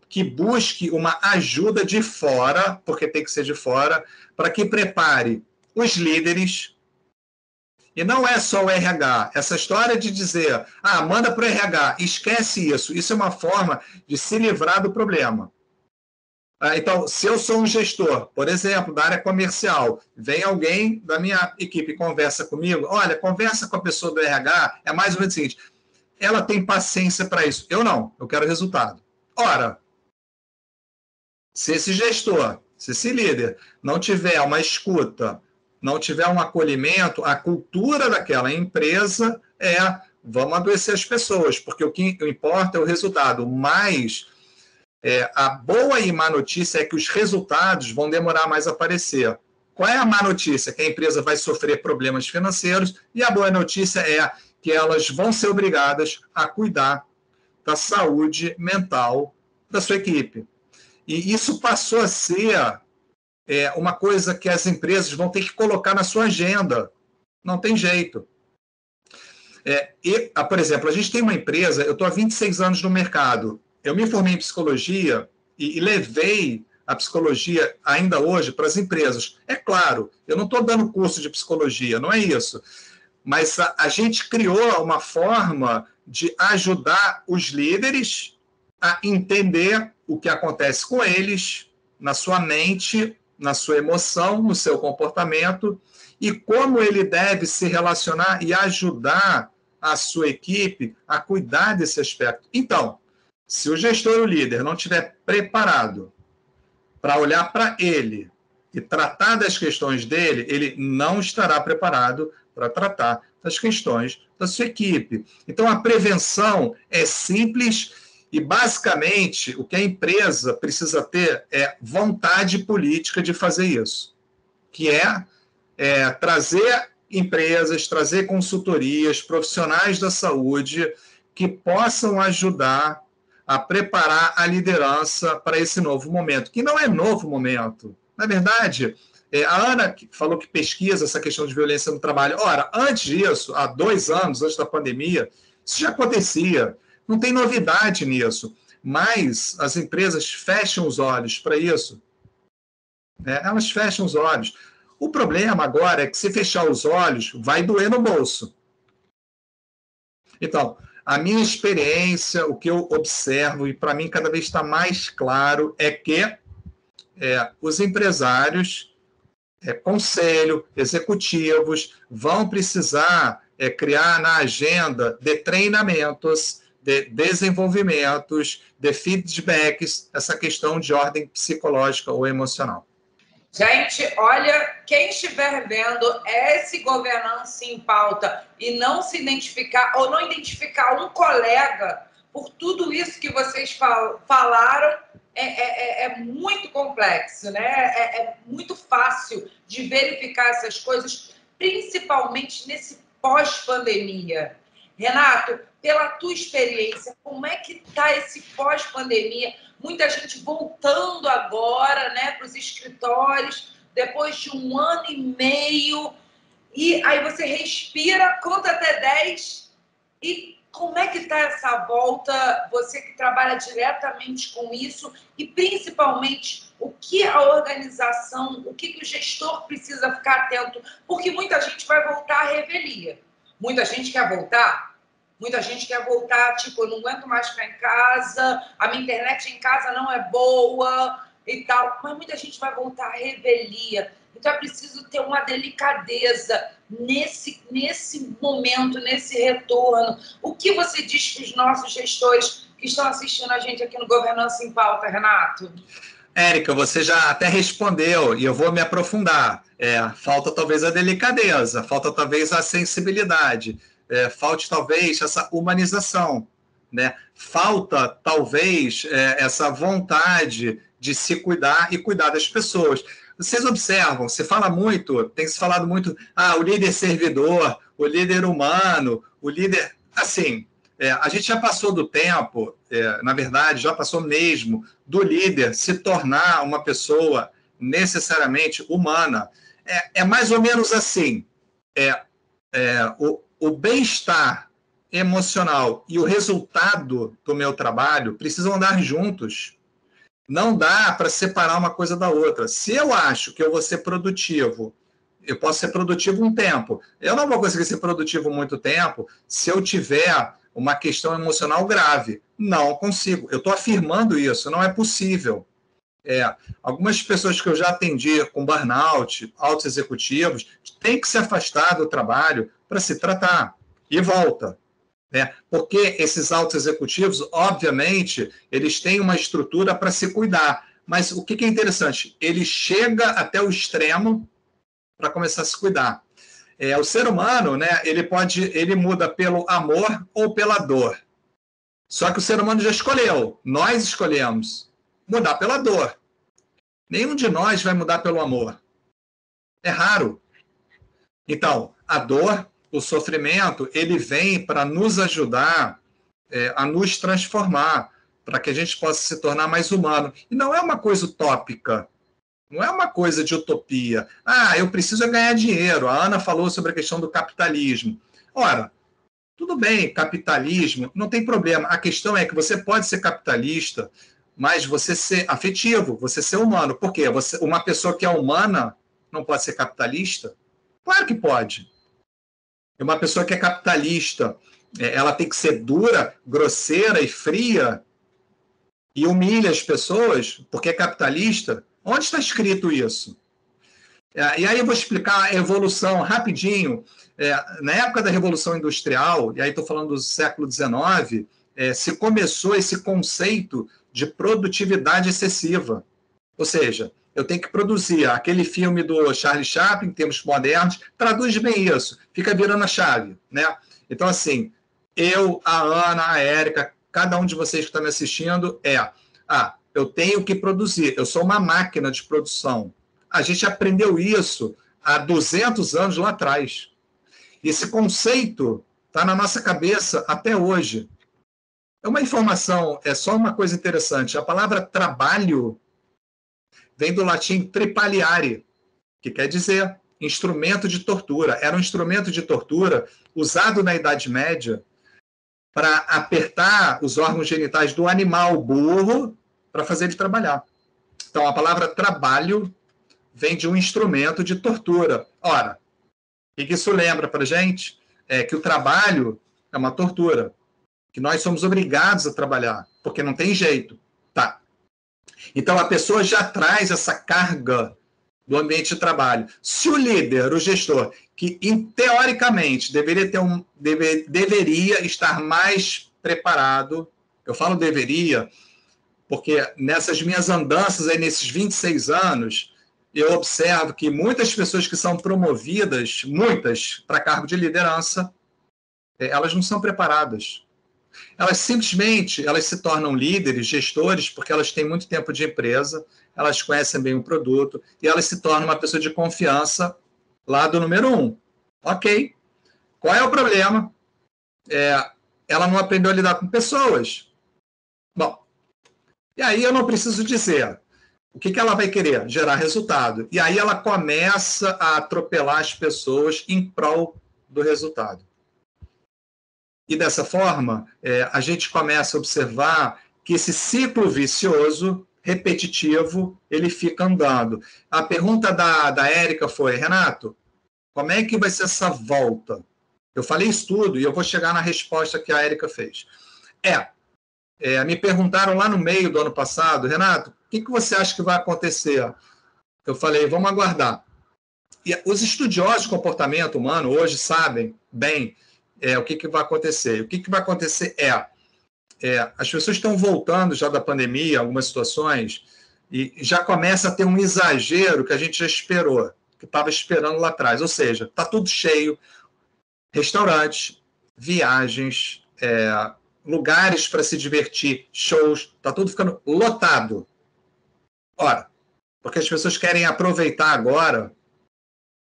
que busque uma ajuda de fora, porque tem que ser de fora, para que prepare os líderes. E não é só o RH. Essa história de dizer, manda para o RH, esquece isso. Isso é uma forma de se livrar do problema. Então, se eu sou um gestor, por exemplo, da área comercial, vem alguém da minha equipe e conversa comigo, olha, conversa com a pessoa do RH, é mais ou menos o seguinte, ela tem paciência para isso. Eu não, eu quero resultado. Ora, se esse gestor, se esse líder não tiver uma escuta, não tiver um acolhimento, a cultura daquela empresa é vamos adoecer as pessoas, porque o que importa é o resultado, mas a boa e má notícia é que os resultados vão demorar mais a aparecer. Qual é a má notícia? Que a empresa vai sofrer problemas financeiros, e a boa notícia é que elas vão ser obrigadas a cuidar da saúde mental da sua equipe. E isso passou a ser uma coisa que as empresas vão ter que colocar na sua agenda. Não tem jeito. Por exemplo, a gente tem uma empresa, eu estou há 26 anos no mercado, eu me formei em psicologia e levei a psicologia ainda hoje para as empresas. É claro, eu não estou dando curso de psicologia, não é isso. Mas a gente criou uma forma de ajudar os líderes a entender o que acontece com eles, na sua mente, na sua emoção, no seu comportamento, e como ele deve se relacionar e ajudar a sua equipe a cuidar desse aspecto. Então, se o gestor, o líder, não estiver preparado para olhar para ele e tratar das questões dele, ele não estará preparado para tratar das questões da sua equipe. Então, a prevenção é simples e, basicamente, o que a empresa precisa ter é vontade política de fazer isso, que é trazer empresas, trazer consultorias, profissionais da saúde que possam ajudar a preparar a liderança para esse novo momento, que não é novo momento. Na verdade, a Ana falou que pesquisa essa questão de violência no trabalho. Ora, antes disso, há 2 anos, antes da pandemia, isso já acontecia. Não tem novidade nisso. Mas as empresas fecham os olhos para isso. Elas fecham os olhos. O problema agora é que, se fechar os olhos, vai doer no bolso. Então, a minha experiência, o que eu observo, e para mim cada vez está mais claro, é que os empresários, conselho, executivos, vão precisar criar na agenda de treinamentos, de desenvolvimentos, de feedbacks, essa questão de ordem psicológica ou emocional. Gente, olha, quem estiver vendo esse Governança em Pauta e não se identificar, ou não identificar um colega por tudo isso que vocês falaram, é muito complexo, né? É muito fácil de verificar essas coisas, principalmente nesse pós-pandemia. Renato, pela tua experiência, como é que está esse pós-pandemia? Muita gente voltando agora, né, para os escritórios, depois de 1 ano e meio, e aí você respira, conta até 10, e como é que está essa volta, você que trabalha diretamente com isso, e principalmente o que a organização, o que o gestor precisa ficar atento, porque muita gente vai voltar à revelia. Muita gente quer voltar, tipo, eu não aguento mais ficar em casa, a minha internet em casa não é boa e tal, mas muita gente vai voltar à revelia. Então é preciso ter uma delicadeza nesse momento, nesse retorno. O que você diz para os nossos gestores que estão assistindo a gente aqui no Governança em Pauta, Renato? Érica, você já até respondeu, e eu vou me aprofundar. Falta talvez a delicadeza, falta talvez a sensibilidade, falte talvez essa humanização, né? Falta talvez essa vontade de se cuidar e cuidar das pessoas. Vocês observam, se fala muito, tem se falado muito, o líder servidor, o líder humano, o líder... Assim, a gente já passou do tempo, na verdade, já passou mesmo, do líder se tornar uma pessoa necessariamente humana. É mais ou menos assim, o bem-estar emocional e o resultado do meu trabalho precisam andar juntos. Não dá para separar uma coisa da outra. Se eu acho que eu vou ser produtivo, eu posso ser produtivo um tempo. Eu não vou conseguir ser produtivo muito tempo se eu tiver uma questão emocional grave. Não consigo. Eu estou afirmando isso. Não é possível. Algumas pessoas que eu já atendi com burnout, altos executivos, têm que se afastar do trabalho para se tratar. E volta. Porque esses altos executivos, obviamente, eles têm uma estrutura para se cuidar. Mas o que é interessante? Ele chega até o extremo para começar a se cuidar. O ser humano, né, ele muda pelo amor ou pela dor. Só que o ser humano já escolheu, nós escolhemos mudar pela dor. Nenhum de nós vai mudar pelo amor. É raro. Então, a dor, o sofrimento, ele vem para nos ajudar a nos transformar, para que a gente possa se tornar mais humano. E não é uma coisa utópica, não é uma coisa de utopia. Eu preciso ganhar dinheiro. A Ana falou sobre a questão do capitalismo. Ora, tudo bem, capitalismo, não tem problema. A questão é que você pode ser capitalista, mas você ser afetivo, você ser humano. Por quê? Uma pessoa que é humana não pode ser capitalista? Claro que pode. Uma pessoa que é capitalista, ela tem que ser dura, grosseira e fria e humilha as pessoas porque é capitalista? Onde está escrito isso? E aí eu vou explicar a evolução rapidinho. Na época da Revolução Industrial, e aí estou falando do século XIX, se começou esse conceito de produtividade excessiva. Ou seja, eu tenho que produzir aquele filme do Charlie Chaplin, em termos modernos, traduz bem isso, fica virando a chave, né? Então, assim, eu, a Ana, a Érica, cada um de vocês que está me assistindo eu tenho que produzir, eu sou uma máquina de produção. A gente aprendeu isso há 200 anos lá atrás. Esse conceito está na nossa cabeça até hoje. É uma informação, é só uma coisa interessante. A palavra trabalho vem do latim tripaliare, que quer dizer instrumento de tortura. Era um instrumento de tortura usado na Idade Média para apertar os órgãos genitais do animal burro para fazer ele trabalhar. Então, a palavra trabalho vem de um instrumento de tortura. Ora, o que isso lembra para a gente? É que o trabalho é uma tortura, que nós somos obrigados a trabalhar, porque não tem jeito. Tá. Então, a pessoa já traz essa carga do ambiente de trabalho. Se o líder, o gestor, que teoricamente deveria estar mais preparado, eu falo deveria, porque nessas minhas andanças aí, nesses 26 anos, eu observo que muitas pessoas que são promovidas, muitas, para cargo de liderança, elas não são preparadas. Elas simplesmente se tornam líderes, gestores, porque elas têm muito tempo de empresa, elas conhecem bem o produto, e elas se tornam uma pessoa de confiança lá do número 1. Ok. Qual é o problema? Ela não aprendeu a lidar com pessoas. Bom, e aí eu não preciso dizer. O que ela vai querer? Gerar resultado. E aí ela começa a atropelar as pessoas em prol do resultado. E dessa forma, a gente começa a observar que esse ciclo vicioso, repetitivo, ele fica andando. A pergunta da Érica foi, Renato, como é que vai ser essa volta? Eu falei isso tudo e eu vou chegar na resposta que a Érica fez. Me perguntaram lá no meio do ano passado, Renato, o que você acha que vai acontecer? Eu falei, vamos aguardar. E os estudiosos de comportamento humano hoje sabem bem o que vai acontecer. O que vai acontecer as pessoas estão voltando já da pandemia, algumas situações, e já começa a ter um exagero que a gente já esperou, que estava esperando lá atrás. Ou seja, está tudo cheio, restaurantes, viagens, lugares para se divertir, shows, está tudo ficando lotado. Ora, porque as pessoas querem aproveitar agora,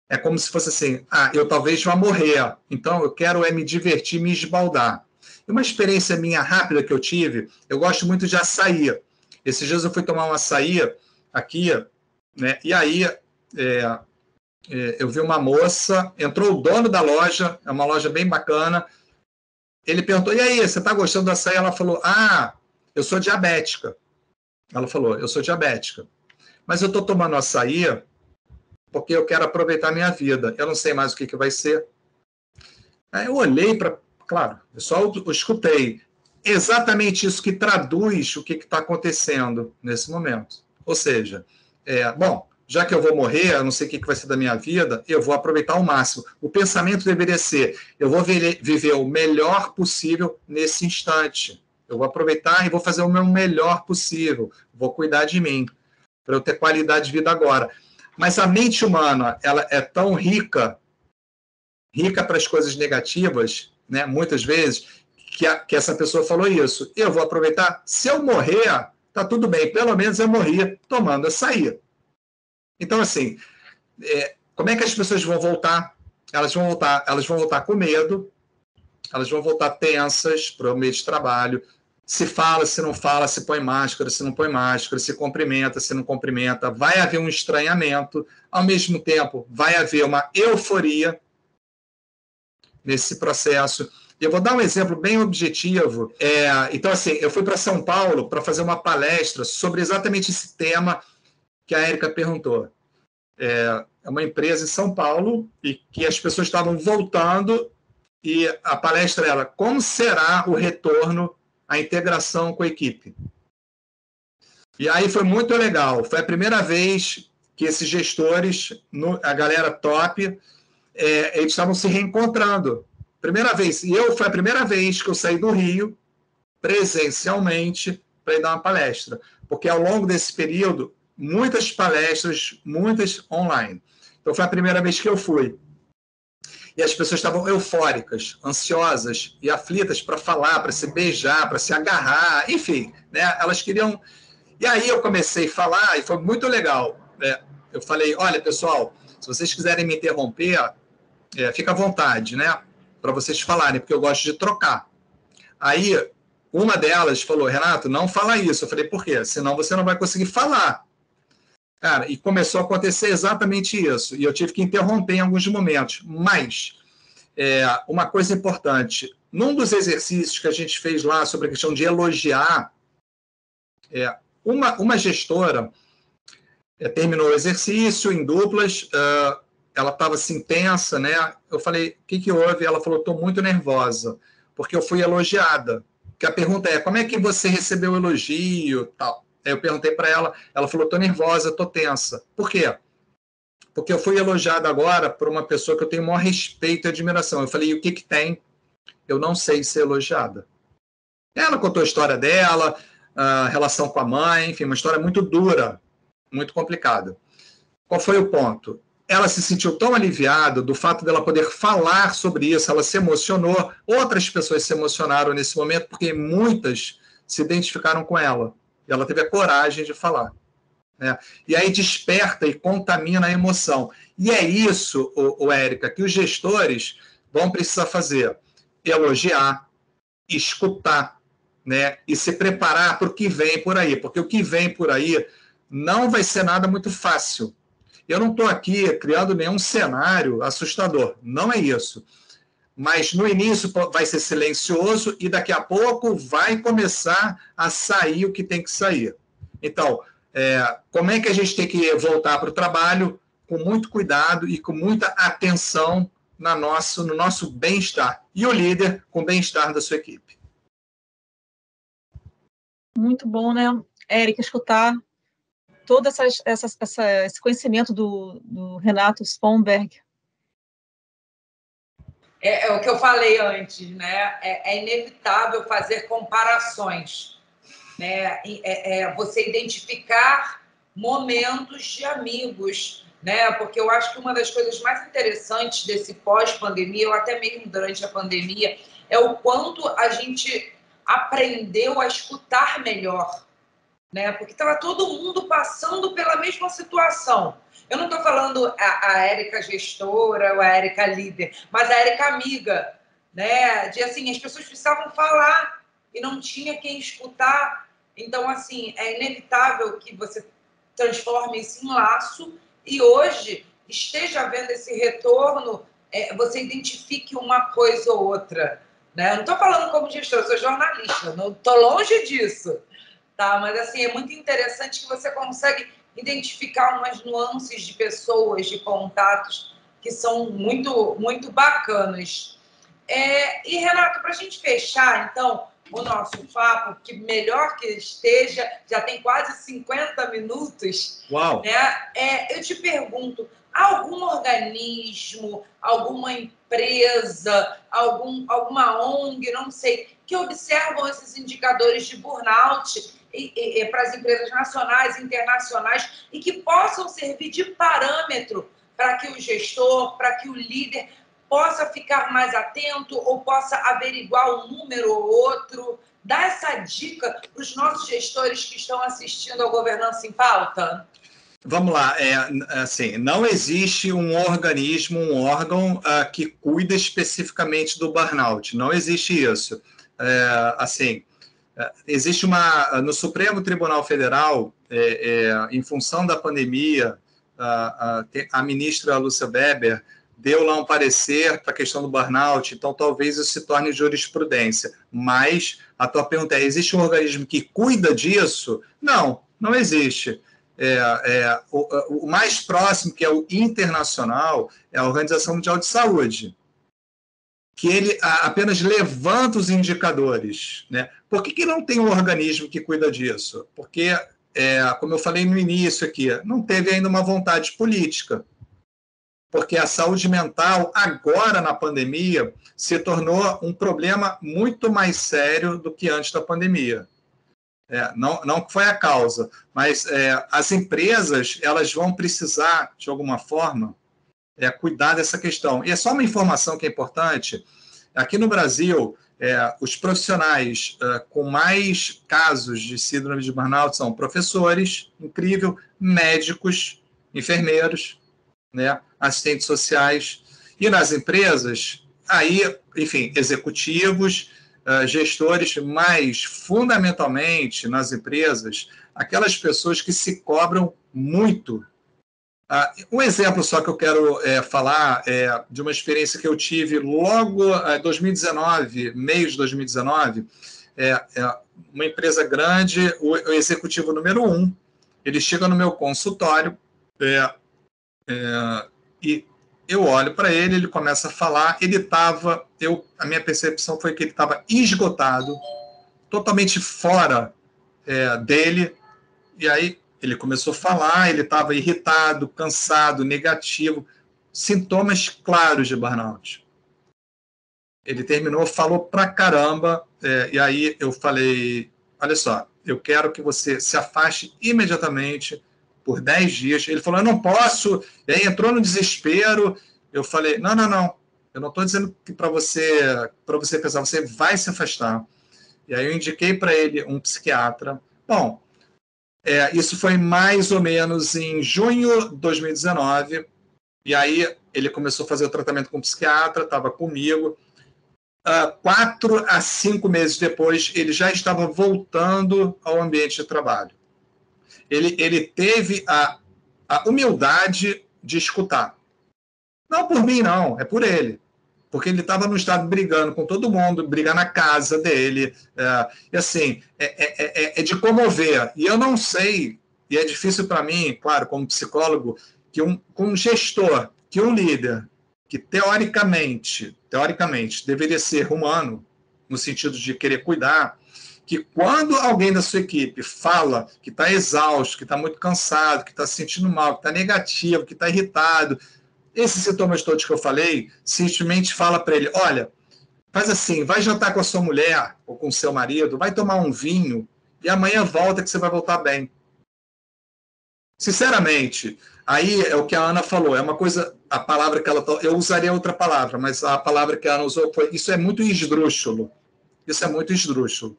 é como se fosse assim, eu talvez vá morrer, então eu quero me divertir, me esbaldar. E uma experiência minha rápida que eu tive, eu gosto muito de açaí. Esses dias eu fui tomar um açaí aqui, né, e aí eu vi uma moça, entrou o dono da loja, é uma loja bem bacana, ele perguntou, e aí, você está gostando do açaí? Ela falou, eu sou diabética. Ela falou, eu sou diabética. Mas eu estou tomando açaí porque eu quero aproveitar a minha vida. Eu não sei mais o que vai ser. Aí eu olhei para... Claro, eu só escutei. Exatamente isso que traduz o que está acontecendo nesse momento. Ou seja, já que eu vou morrer, eu não sei o que vai ser da minha vida, eu vou aproveitar ao máximo. O pensamento deveria ser, eu vou viver o melhor possível nesse instante. Eu vou aproveitar e vou fazer o meu melhor possível. Vou cuidar de mim, para eu ter qualidade de vida agora. Mas a mente humana, ela é tão rica rica para as coisas negativas, né? Muitas vezes, que essa pessoa falou isso. Eu vou aproveitar. Se eu morrer, tá tudo bem. Pelo menos eu morri tomando açaí. Então, assim, como é que as pessoas vão voltar? Elas vão voltar com medo, elas vão voltar tensas para o meio de trabalho. Se fala, se não fala, se põe máscara, se não põe máscara, se cumprimenta, se não cumprimenta. Vai haver um estranhamento. Ao mesmo tempo, vai haver uma euforia nesse processo. E eu vou dar um exemplo bem objetivo. Então, assim, eu fui para São Paulo para fazer uma palestra sobre exatamente esse tema que a Érica perguntou. É uma empresa em São Paulo e que as pessoas estavam voltando e a palestra era como será o retorno, a integração com a equipe. E aí foi muito legal. Foi a primeira vez que esses gestores, a galera top, eles estavam se reencontrando. Primeira vez. E foi a primeira vez que eu saí do Rio, presencialmente, para ir dar uma palestra. Porque ao longo desse período, muitas palestras, muitas online. Então foi a primeira vez que eu fui. E as pessoas estavam eufóricas, ansiosas e aflitas para falar, para se beijar, para se agarrar, enfim, né? Elas queriam... E aí eu comecei a falar e foi muito legal. Né? Eu falei, olha, pessoal, se vocês quiserem me interromper, fica à vontade, né? Para vocês falarem, porque eu gosto de trocar. Aí, uma delas falou, Renato, não fala isso. Eu falei, por quê? Senão você não vai conseguir falar. Cara, e começou a acontecer exatamente isso. E eu tive que interromper em alguns momentos. Mas, uma coisa importante, num dos exercícios que a gente fez lá sobre a questão de elogiar, uma gestora terminou o exercício em duplas, ela estava assim tensa, né? Eu falei, o que houve? Ela falou, estou muito nervosa, porque eu fui elogiada. Porque a pergunta é, como é que você recebeu o elogio? Tal. Aí eu perguntei para ela, ela falou, estou nervosa, estou tensa. Por quê? Porque eu fui elogiada agora por uma pessoa que eu tenho o maior respeito e admiração. Eu falei, e o que tem? Eu não sei ser elogiada. Ela contou a história dela, a relação com a mãe, enfim, uma história muito dura, muito complicada. Qual foi o ponto? Ela se sentiu tão aliviada do fato dela poder falar sobre isso, ela se emocionou, outras pessoas se emocionaram nesse momento, porque muitas se identificaram com ela. E ela teve a coragem de falar. Né? E aí desperta e contamina a emoção. E é isso, Érica, que os gestores vão precisar fazer. Elogiar, escutar, né? E se preparar para o que vem por aí. Porque o que vem por aí não vai ser nada muito fácil. Eu não estou aqui criando nenhum cenário assustador. Não é isso. Mas no início vai ser silencioso e daqui a pouco vai começar a sair o que tem que sair. Então, como é que a gente tem que voltar para o trabalho com muito cuidado e com muita atenção no nosso bem-estar. E o líder com o bem-estar da sua equipe. Muito bom, né, Érica, escutar todo esse conhecimento do Renato Sponberg. É o que eu falei antes, né? É inevitável fazer comparações, né? Você identificar momentos de amigos, né? Porque eu acho que uma das coisas mais interessantes desse pós-pandemia, ou até mesmo durante a pandemia, é o quanto a gente aprendeu a escutar melhor, né? Porque estava todo mundo passando pela mesma situação. Eu não estou falando a Érica gestora ou a Érica líder, mas a Érica amiga, né? De assim, as pessoas precisavam falar e não tinha quem escutar. Então, assim, é inevitável que você transforme isso em laço e hoje esteja vendo esse retorno, você identifique uma coisa ou outra, né? Eu não estou falando como gestora, eu sou jornalista, não estou longe disso. Tá, mas assim, é muito interessante que você consegue identificar umas nuances de pessoas, de contatos, que são muito, muito bacanas. E, Renato, para a gente fechar, então, o nosso papo, que melhor que esteja, já tem quase 50 minutos. Uau! Né? Eu te pergunto, algum organismo, alguma empresa, alguma ONG, não sei, que observam esses indicadores de burnout para as empresas nacionais e internacionais e que possam servir de parâmetro para que o gestor, para que o líder possa ficar mais atento ou possa averiguar um número ou outro? Dá essa dica para os nossos gestores que estão assistindo ao Governança em Pauta. Vamos lá, assim, não existe um organismo, um órgão que cuida especificamente do burnout, não existe isso. Assim, existe no Supremo Tribunal Federal, em função da pandemia, a ministra Lúcia Weber deu lá um parecer para a questão do burnout, então talvez isso se torne jurisprudência. Mas a tua pergunta é, existe um organismo que cuida disso? Não, não existe. O mais próximo, que é o internacional, é a Organização Mundial de Saúde, que ele apenas levanta os indicadores, né? Por que não tem um organismo que cuida disso? Porque, como eu falei no início aqui, não teve ainda uma vontade política. Porque a saúde mental, agora na pandemia, se tornou um problema muito mais sério do que antes da pandemia. Não que foi a causa, mas as empresas elas vão precisar, de alguma forma, cuidar dessa questão. E é só uma informação que é importante. Aqui no Brasil, os profissionais com mais casos de síndrome de burnout são professores, incrível, médicos, enfermeiros, né, assistentes sociais. E nas empresas, aí, enfim, executivos, gestores, mas fundamentalmente nas empresas, aquelas pessoas que se cobram muito. Um exemplo só que eu quero falar de uma experiência que eu tive logo em 2019, meio de 2019, uma empresa grande, o executivo número 1, ele chega no meu consultório e eu olho para ele, ele começa a falar, a minha percepção foi que ele estava esgotado, totalmente fora dele, e aí ele começou a falar, ele estava irritado, cansado, negativo, sintomas claros de burnout. Ele terminou, falou pra caramba, e aí eu falei, olha só, eu quero que você se afaste imediatamente por 10 dias. Ele falou, eu não posso, e aí entrou no desespero. Eu falei, não, eu não estou dizendo que para você pensar, você vai se afastar. E aí eu indiquei para ele um psiquiatra. Bom, isso foi mais ou menos em junho de 2019, e aí ele começou a fazer o tratamento com o psiquiatra, estava comigo. 4 a 5 meses depois, ele já estava voltando ao ambiente de trabalho. Ele teve a humildade de escutar. Não por mim, não, é por ele. Porque ele estava no estado brigando com todo mundo, brigar na casa dele. E assim, é de comover. E eu não sei, e é difícil para mim, claro, como psicólogo, que um gestor, que um líder, que teoricamente deveria ser humano, no sentido de querer cuidar, que quando alguém da sua equipe fala que está exausto, que está muito cansado, que está se sentindo mal, que está negativo, que está irritado, esses sintomas todos que eu falei, simplesmente fala para ele, olha, faz assim, vai jantar com a sua mulher ou com o seu marido, vai tomar um vinho e amanhã volta que você vai voltar bem. Sinceramente, aí é o que a Ana falou, é uma coisa, a palavra que ela... Eu usaria outra palavra, mas a palavra que a Ana usou foi, isso é muito esdrúxulo. Isso é muito esdrúxulo.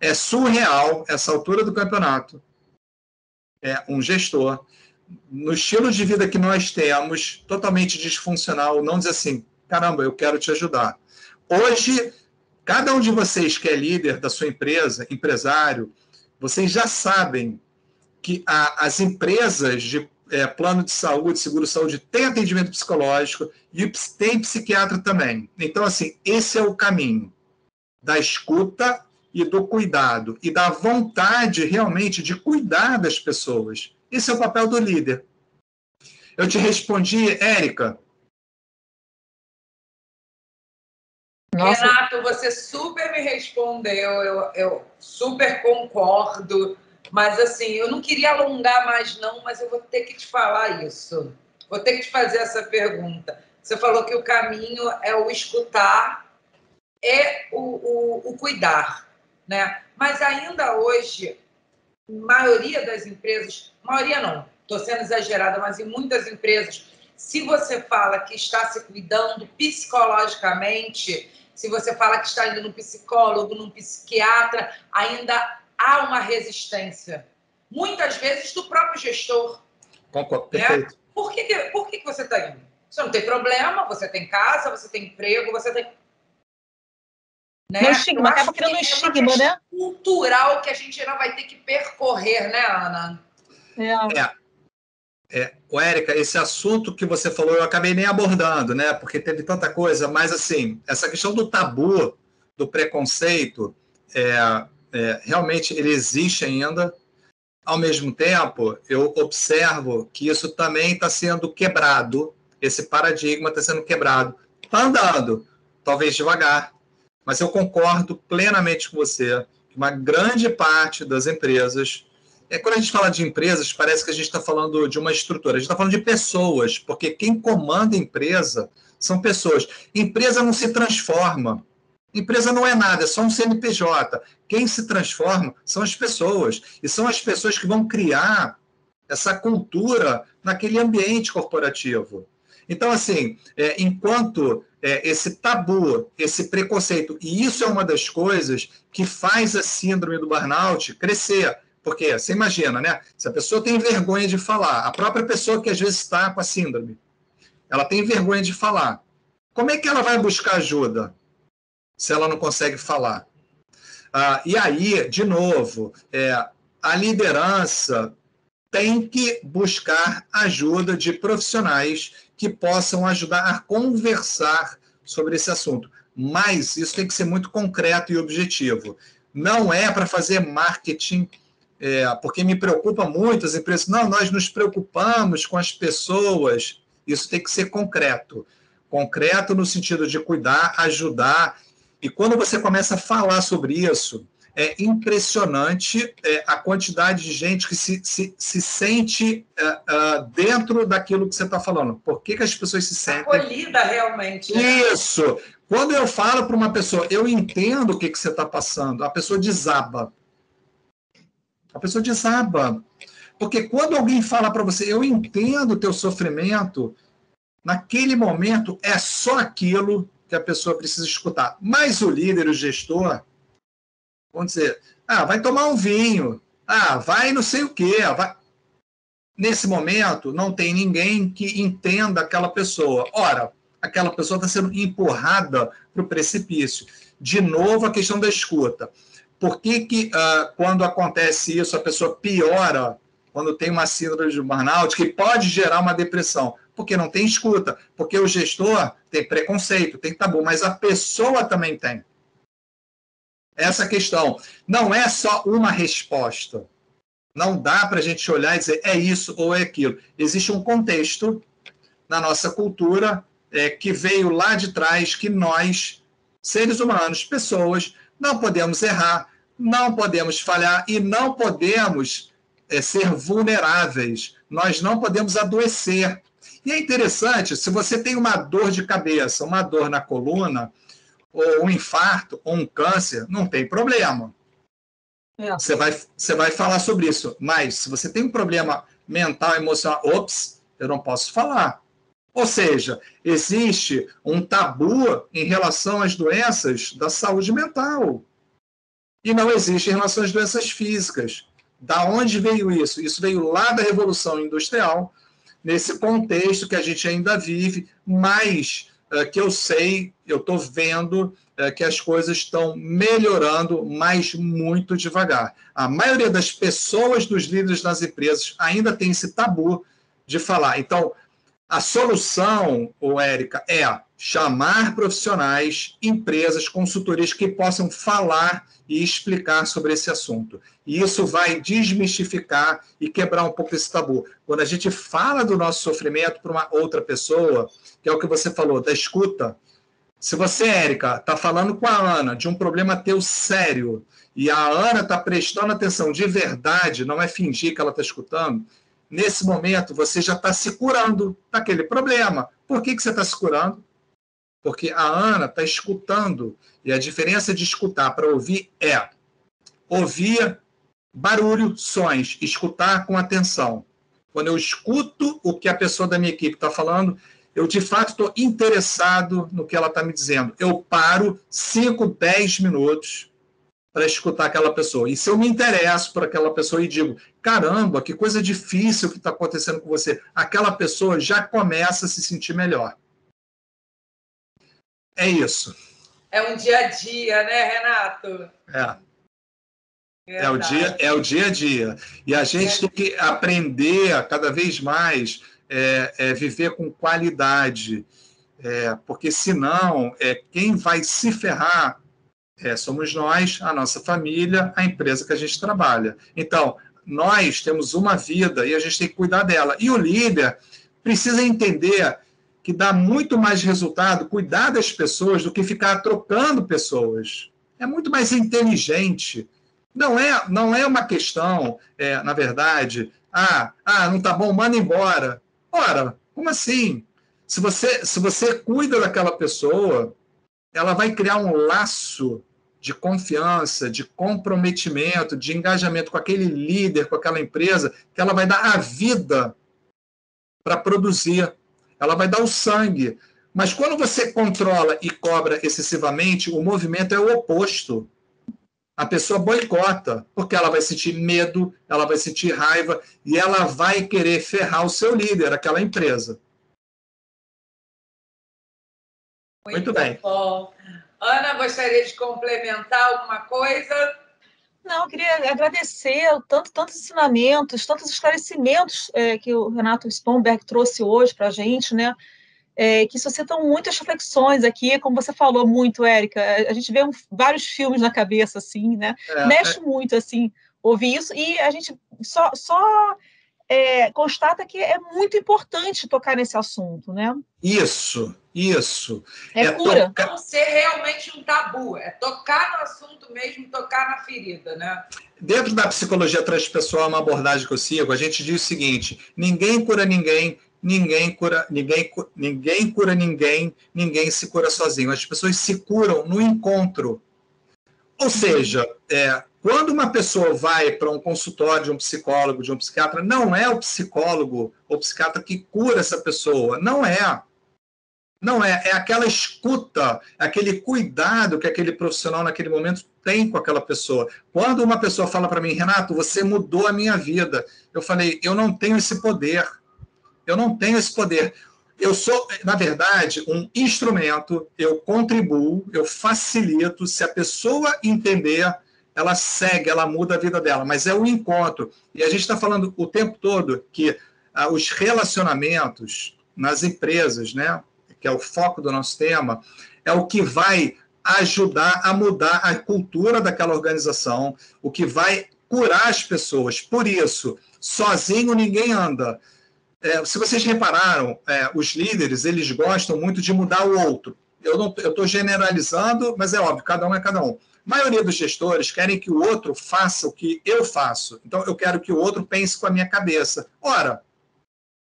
É surreal, essa altura do campeonato, um gestor, no estilo de vida que nós temos, totalmente disfuncional, não dizer assim, caramba, eu quero te ajudar. Hoje, cada um de vocês que é líder da sua empresa, empresário, vocês já sabem que as empresas de plano de saúde, seguro-saúde, têm atendimento psicológico e tem psiquiatra também. Então, assim, esse é o caminho da escuta e do cuidado, e da vontade realmente de cuidar das pessoas. Esse é o papel do líder. Eu te respondi, Érica. Nossa. Renato, você super me respondeu, eu super concordo, mas assim, eu não queria alongar mais não, mas eu vou ter que te falar isso. Vou ter que te fazer essa pergunta. Você falou que o caminho é o escutar, o cuidar, né? Mas ainda hoje, maioria das empresas, maioria não, estou sendo exagerada, mas em muitas empresas, se você fala que está se cuidando psicologicamente, se você fala que está indo num psicólogo, num psiquiatra, ainda há uma resistência. Muitas vezes do próprio gestor. Concordo, perfeito. Né? Por que você está indo? Você não tem problema, você tem casa, você tem emprego, você tem... Né? Não estigma, acaba criando um estigma, né? Cultural que a gente ainda vai ter que percorrer, né, Ana? Érica, esse assunto que você falou, eu acabei nem abordando, né? Porque teve tanta coisa, mas assim, essa questão do tabu, do preconceito, realmente ele existe ainda. Ao mesmo tempo, eu observo que isso também está sendo quebrado, esse paradigma está sendo quebrado. Está andando, talvez devagar, mas eu concordo plenamente com você que uma grande parte das empresas... Quando a gente fala de empresas, parece que a gente está falando de uma estrutura. A gente está falando de pessoas, porque quem comanda a empresa são pessoas. Empresa não se transforma. Empresa não é nada, é só um CNPJ. Quem se transforma são as pessoas. E são as pessoas que vão criar essa cultura naquele ambiente corporativo. Então, assim, enquanto esse tabu, esse preconceito, e isso é uma das coisas que faz a síndrome do burnout crescer. Porque você imagina, né? Se a pessoa tem vergonha de falar, a própria pessoa que às vezes está com a síndrome, ela tem vergonha de falar. Como é que ela vai buscar ajuda se ela não consegue falar? E aí, de novo, a liderança tem que buscar ajuda de profissionais que possam ajudar a conversar sobre esse assunto. Mas isso tem que ser muito concreto e objetivo. Não é para fazer marketing, porque me preocupa muito as empresas. Não, nós nos preocupamos com as pessoas. Isso tem que ser concreto. Concreto no sentido de cuidar, ajudar. E quando você começa a falar sobre isso, é impressionante a quantidade de gente que se sente dentro daquilo que você está falando. Por que as pessoas se sentem... acolhida realmente. Né? Isso! Quando eu falo para uma pessoa, eu entendo o que você está passando, a pessoa desaba. A pessoa desaba. Porque quando alguém fala para você, eu entendo o teu sofrimento, naquele momento é só aquilo que a pessoa precisa escutar. Mas o líder, o gestor, vão dizer, vai tomar um vinho, vai não sei o quê. Vai... Nesse momento, não tem ninguém que entenda aquela pessoa. Ora, aquela pessoa está sendo empurrada para o precipício. De novo, a questão da escuta. Por que quando acontece isso, a pessoa piora quando tem uma síndrome de burnout, que pode gerar uma depressão? Porque não tem escuta, porque o gestor tem preconceito, tem tabu, mas a pessoa também tem. Essa questão não é só uma resposta. Não dá para a gente olhar e dizer é isso ou é aquilo. Existe um contexto na nossa cultura que veio lá de trás, que nós, seres humanos, pessoas, não podemos errar, não podemos falhar e não podemos ser vulneráveis. Nós não podemos adoecer. E é interessante, se você tem uma dor de cabeça, uma dor na coluna, ou um infarto, ou um câncer, não tem problema. Você vai falar sobre isso. Mas se você tem um problema mental, emocional, eu não posso falar. Ou seja, existe um tabu em relação às doenças da saúde mental. E não existe em relação às doenças físicas. Da onde veio isso? Isso veio lá da Revolução Industrial, nesse contexto que a gente ainda vive, mas que eu sei, eu estou vendo que as coisas estão melhorando, mas muito devagar. A maioria das pessoas, dos líderes das empresas, ainda tem esse tabu de falar. Então, a solução, Érica, é chamar profissionais, empresas, consultorias que possam falar e explicar sobre esse assunto. E isso vai desmistificar e quebrar um pouco esse tabu. Quando a gente fala do nosso sofrimento para uma outra pessoa, que é o que você falou, da escuta, se você, Érica, está falando com a Ana de um problema teu sério, e a Ana está prestando atenção de verdade, não é fingir que ela está escutando, nesse momento você já está se curando daquele problema. Por que você está se curando? Porque a Ana está escutando. E a diferença de escutar para ouvir é ouvir barulho, sons, escutar com atenção. Quando eu escuto o que a pessoa da minha equipe está falando, eu, de fato, estou interessado no que ela está me dizendo. Eu paro 5, 10 minutos para escutar aquela pessoa. E se eu me interesso por aquela pessoa e digo, caramba, que coisa difícil que está acontecendo com você, aquela pessoa já começa a se sentir melhor. É isso. É um dia a dia, né, Renato? É o dia a dia. E a gente tem que aprender a cada vez mais viver com qualidade. Porque senão, quem vai se ferrar somos nós, a nossa família, a empresa que a gente trabalha. Então, nós temos uma vida e a gente tem que cuidar dela. E o líder precisa entender que dá muito mais resultado cuidar das pessoas do que ficar trocando pessoas. É muito mais inteligente. Não é uma questão, na verdade, não tá bom, manda embora. Ora, como assim? Se você cuida daquela pessoa, ela vai criar um laço de confiança, de comprometimento, de engajamento com aquele líder, com aquela empresa, que ela vai dar a vida para produzir. Ela vai dar o sangue. Mas quando você controla e cobra excessivamente, o movimento é o oposto. A pessoa boicota, porque ela vai sentir medo, ela vai sentir raiva e ela vai querer ferrar o seu líder, aquela empresa. Muito bem. Bom. Ana, gostaria de complementar alguma coisa? Não, eu queria agradecer tantos ensinamentos, tantos esclarecimentos que o Renato Spomberg trouxe hoje para a gente, né? Que suscitam muitas reflexões aqui, como você falou muito, Érica, a gente vê vários filmes na cabeça, assim, né? Mexe muito, assim, ouvir isso, e a gente só constata que é muito importante tocar nesse assunto, né? Isso. Cura. Não ser realmente um tabu, tocar no assunto mesmo, tocar na ferida, né? Dentro da psicologia transpessoal, uma abordagem que eu sigo, a gente diz o seguinte: ninguém cura ninguém, ninguém cura ninguém, ninguém se cura sozinho. As pessoas se curam no encontro. Ou seja, quando uma pessoa vai para um consultório de um psicólogo, de um psiquiatra, não é o psicólogo ou psiquiatra que cura essa pessoa. Não é. É aquela escuta, aquele cuidado que aquele profissional naquele momento tem com aquela pessoa. Quando uma pessoa fala para mim, Renato, você mudou a minha vida, eu falei, eu não tenho esse poder. Eu sou, na verdade, um instrumento, eu contribuo, eu facilito. Se a pessoa entender, ela segue, ela muda a vida dela. Mas é o encontro. E a gente está falando o tempo todo que os relacionamentos nas empresas, né, que é o foco do nosso tema, é o que vai ajudar a mudar a cultura daquela organização, o que vai curar as pessoas. Por isso, sozinho ninguém anda. Se vocês repararam, os líderes, eles gostam muito de mudar o outro. Eu estou generalizando, mas é óbvio, cada um é cada um. A maioria dos gestores querem que o outro faça o que eu faço. Então, eu quero que o outro pense com a minha cabeça. Ora,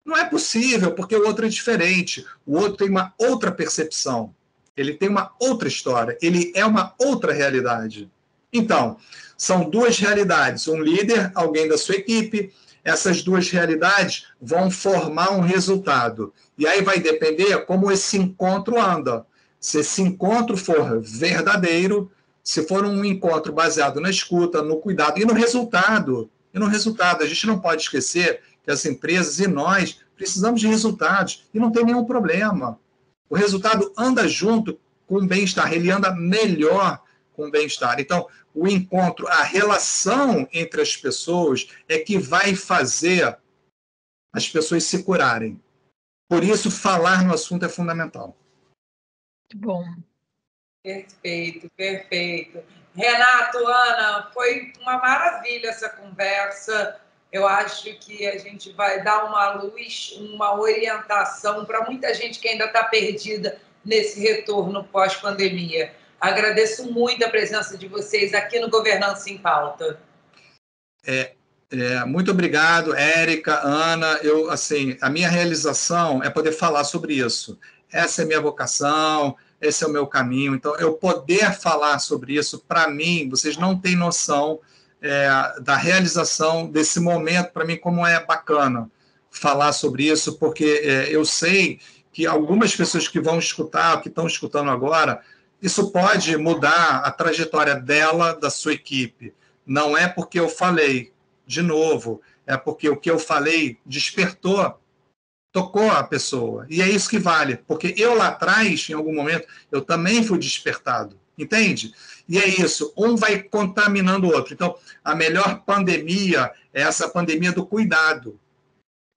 não é possível, porque o outro é diferente. O outro tem uma outra percepção. Ele tem uma outra história. Ele é uma outra realidade. Então, são duas realidades. Um líder, alguém da sua equipe. Essas duas realidades vão formar um resultado. E aí vai depender como esse encontro anda. Se esse encontro for verdadeiro, se for um encontro baseado na escuta, no cuidado e no resultado. A gente não pode esquecer que as empresas e nós precisamos de resultados e não tem nenhum problema. O resultado anda junto com o bem-estar, ele anda melhor com o bem-estar. Então, o encontro, a relação entre as pessoas é que vai fazer as pessoas se curarem. Por isso, falar no assunto é fundamental. Muito bom. Perfeito. Renato, Ana, foi uma maravilha essa conversa. Eu acho que a gente vai dar uma luz, uma orientação para muita gente que ainda está perdida nesse retorno pós-pandemia. Agradeço muito a presença de vocês aqui no Governança em Pauta. Muito obrigado, Érica, Ana. A minha realização é poder falar sobre isso. Essa é a minha vocação, esse é o meu caminho. Então, eu poder falar sobre isso, para mim, vocês não têm noção da realização desse momento, para mim, como é bacana. falar sobre isso, porque eu sei que algumas pessoas que vão escutar, que estão escutando agora, isso pode mudar a trajetória dela, da sua equipe. Não é porque eu falei, de novo, é porque o que eu falei despertou, tocou a pessoa. E é isso que vale, porque eu lá atrás, em algum momento, eu também fui despertado, entende? E é isso, um vai contaminando o outro. Então, a melhor pandemia é essa pandemia do cuidado,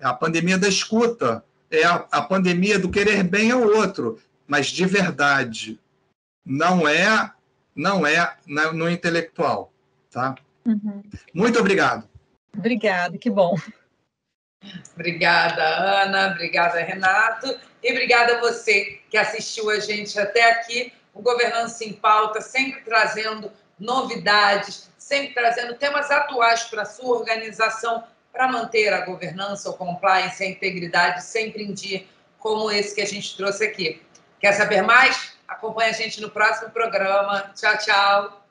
é a pandemia da escuta, é a pandemia do querer bem ao outro, mas de verdade, não é no intelectual, tá? Uhum. Muito obrigado. Obrigada, que bom. Obrigada, Ana, obrigada, Renato, e obrigada a você que assistiu a gente até aqui. O Governança em Pauta, sempre trazendo novidades, sempre trazendo temas atuais para a sua organização, para manter a governança, o compliance, a integridade sempre em dia, como esse que a gente trouxe aqui. Quer saber mais? Acompanhe a gente no próximo programa. Tchau, tchau.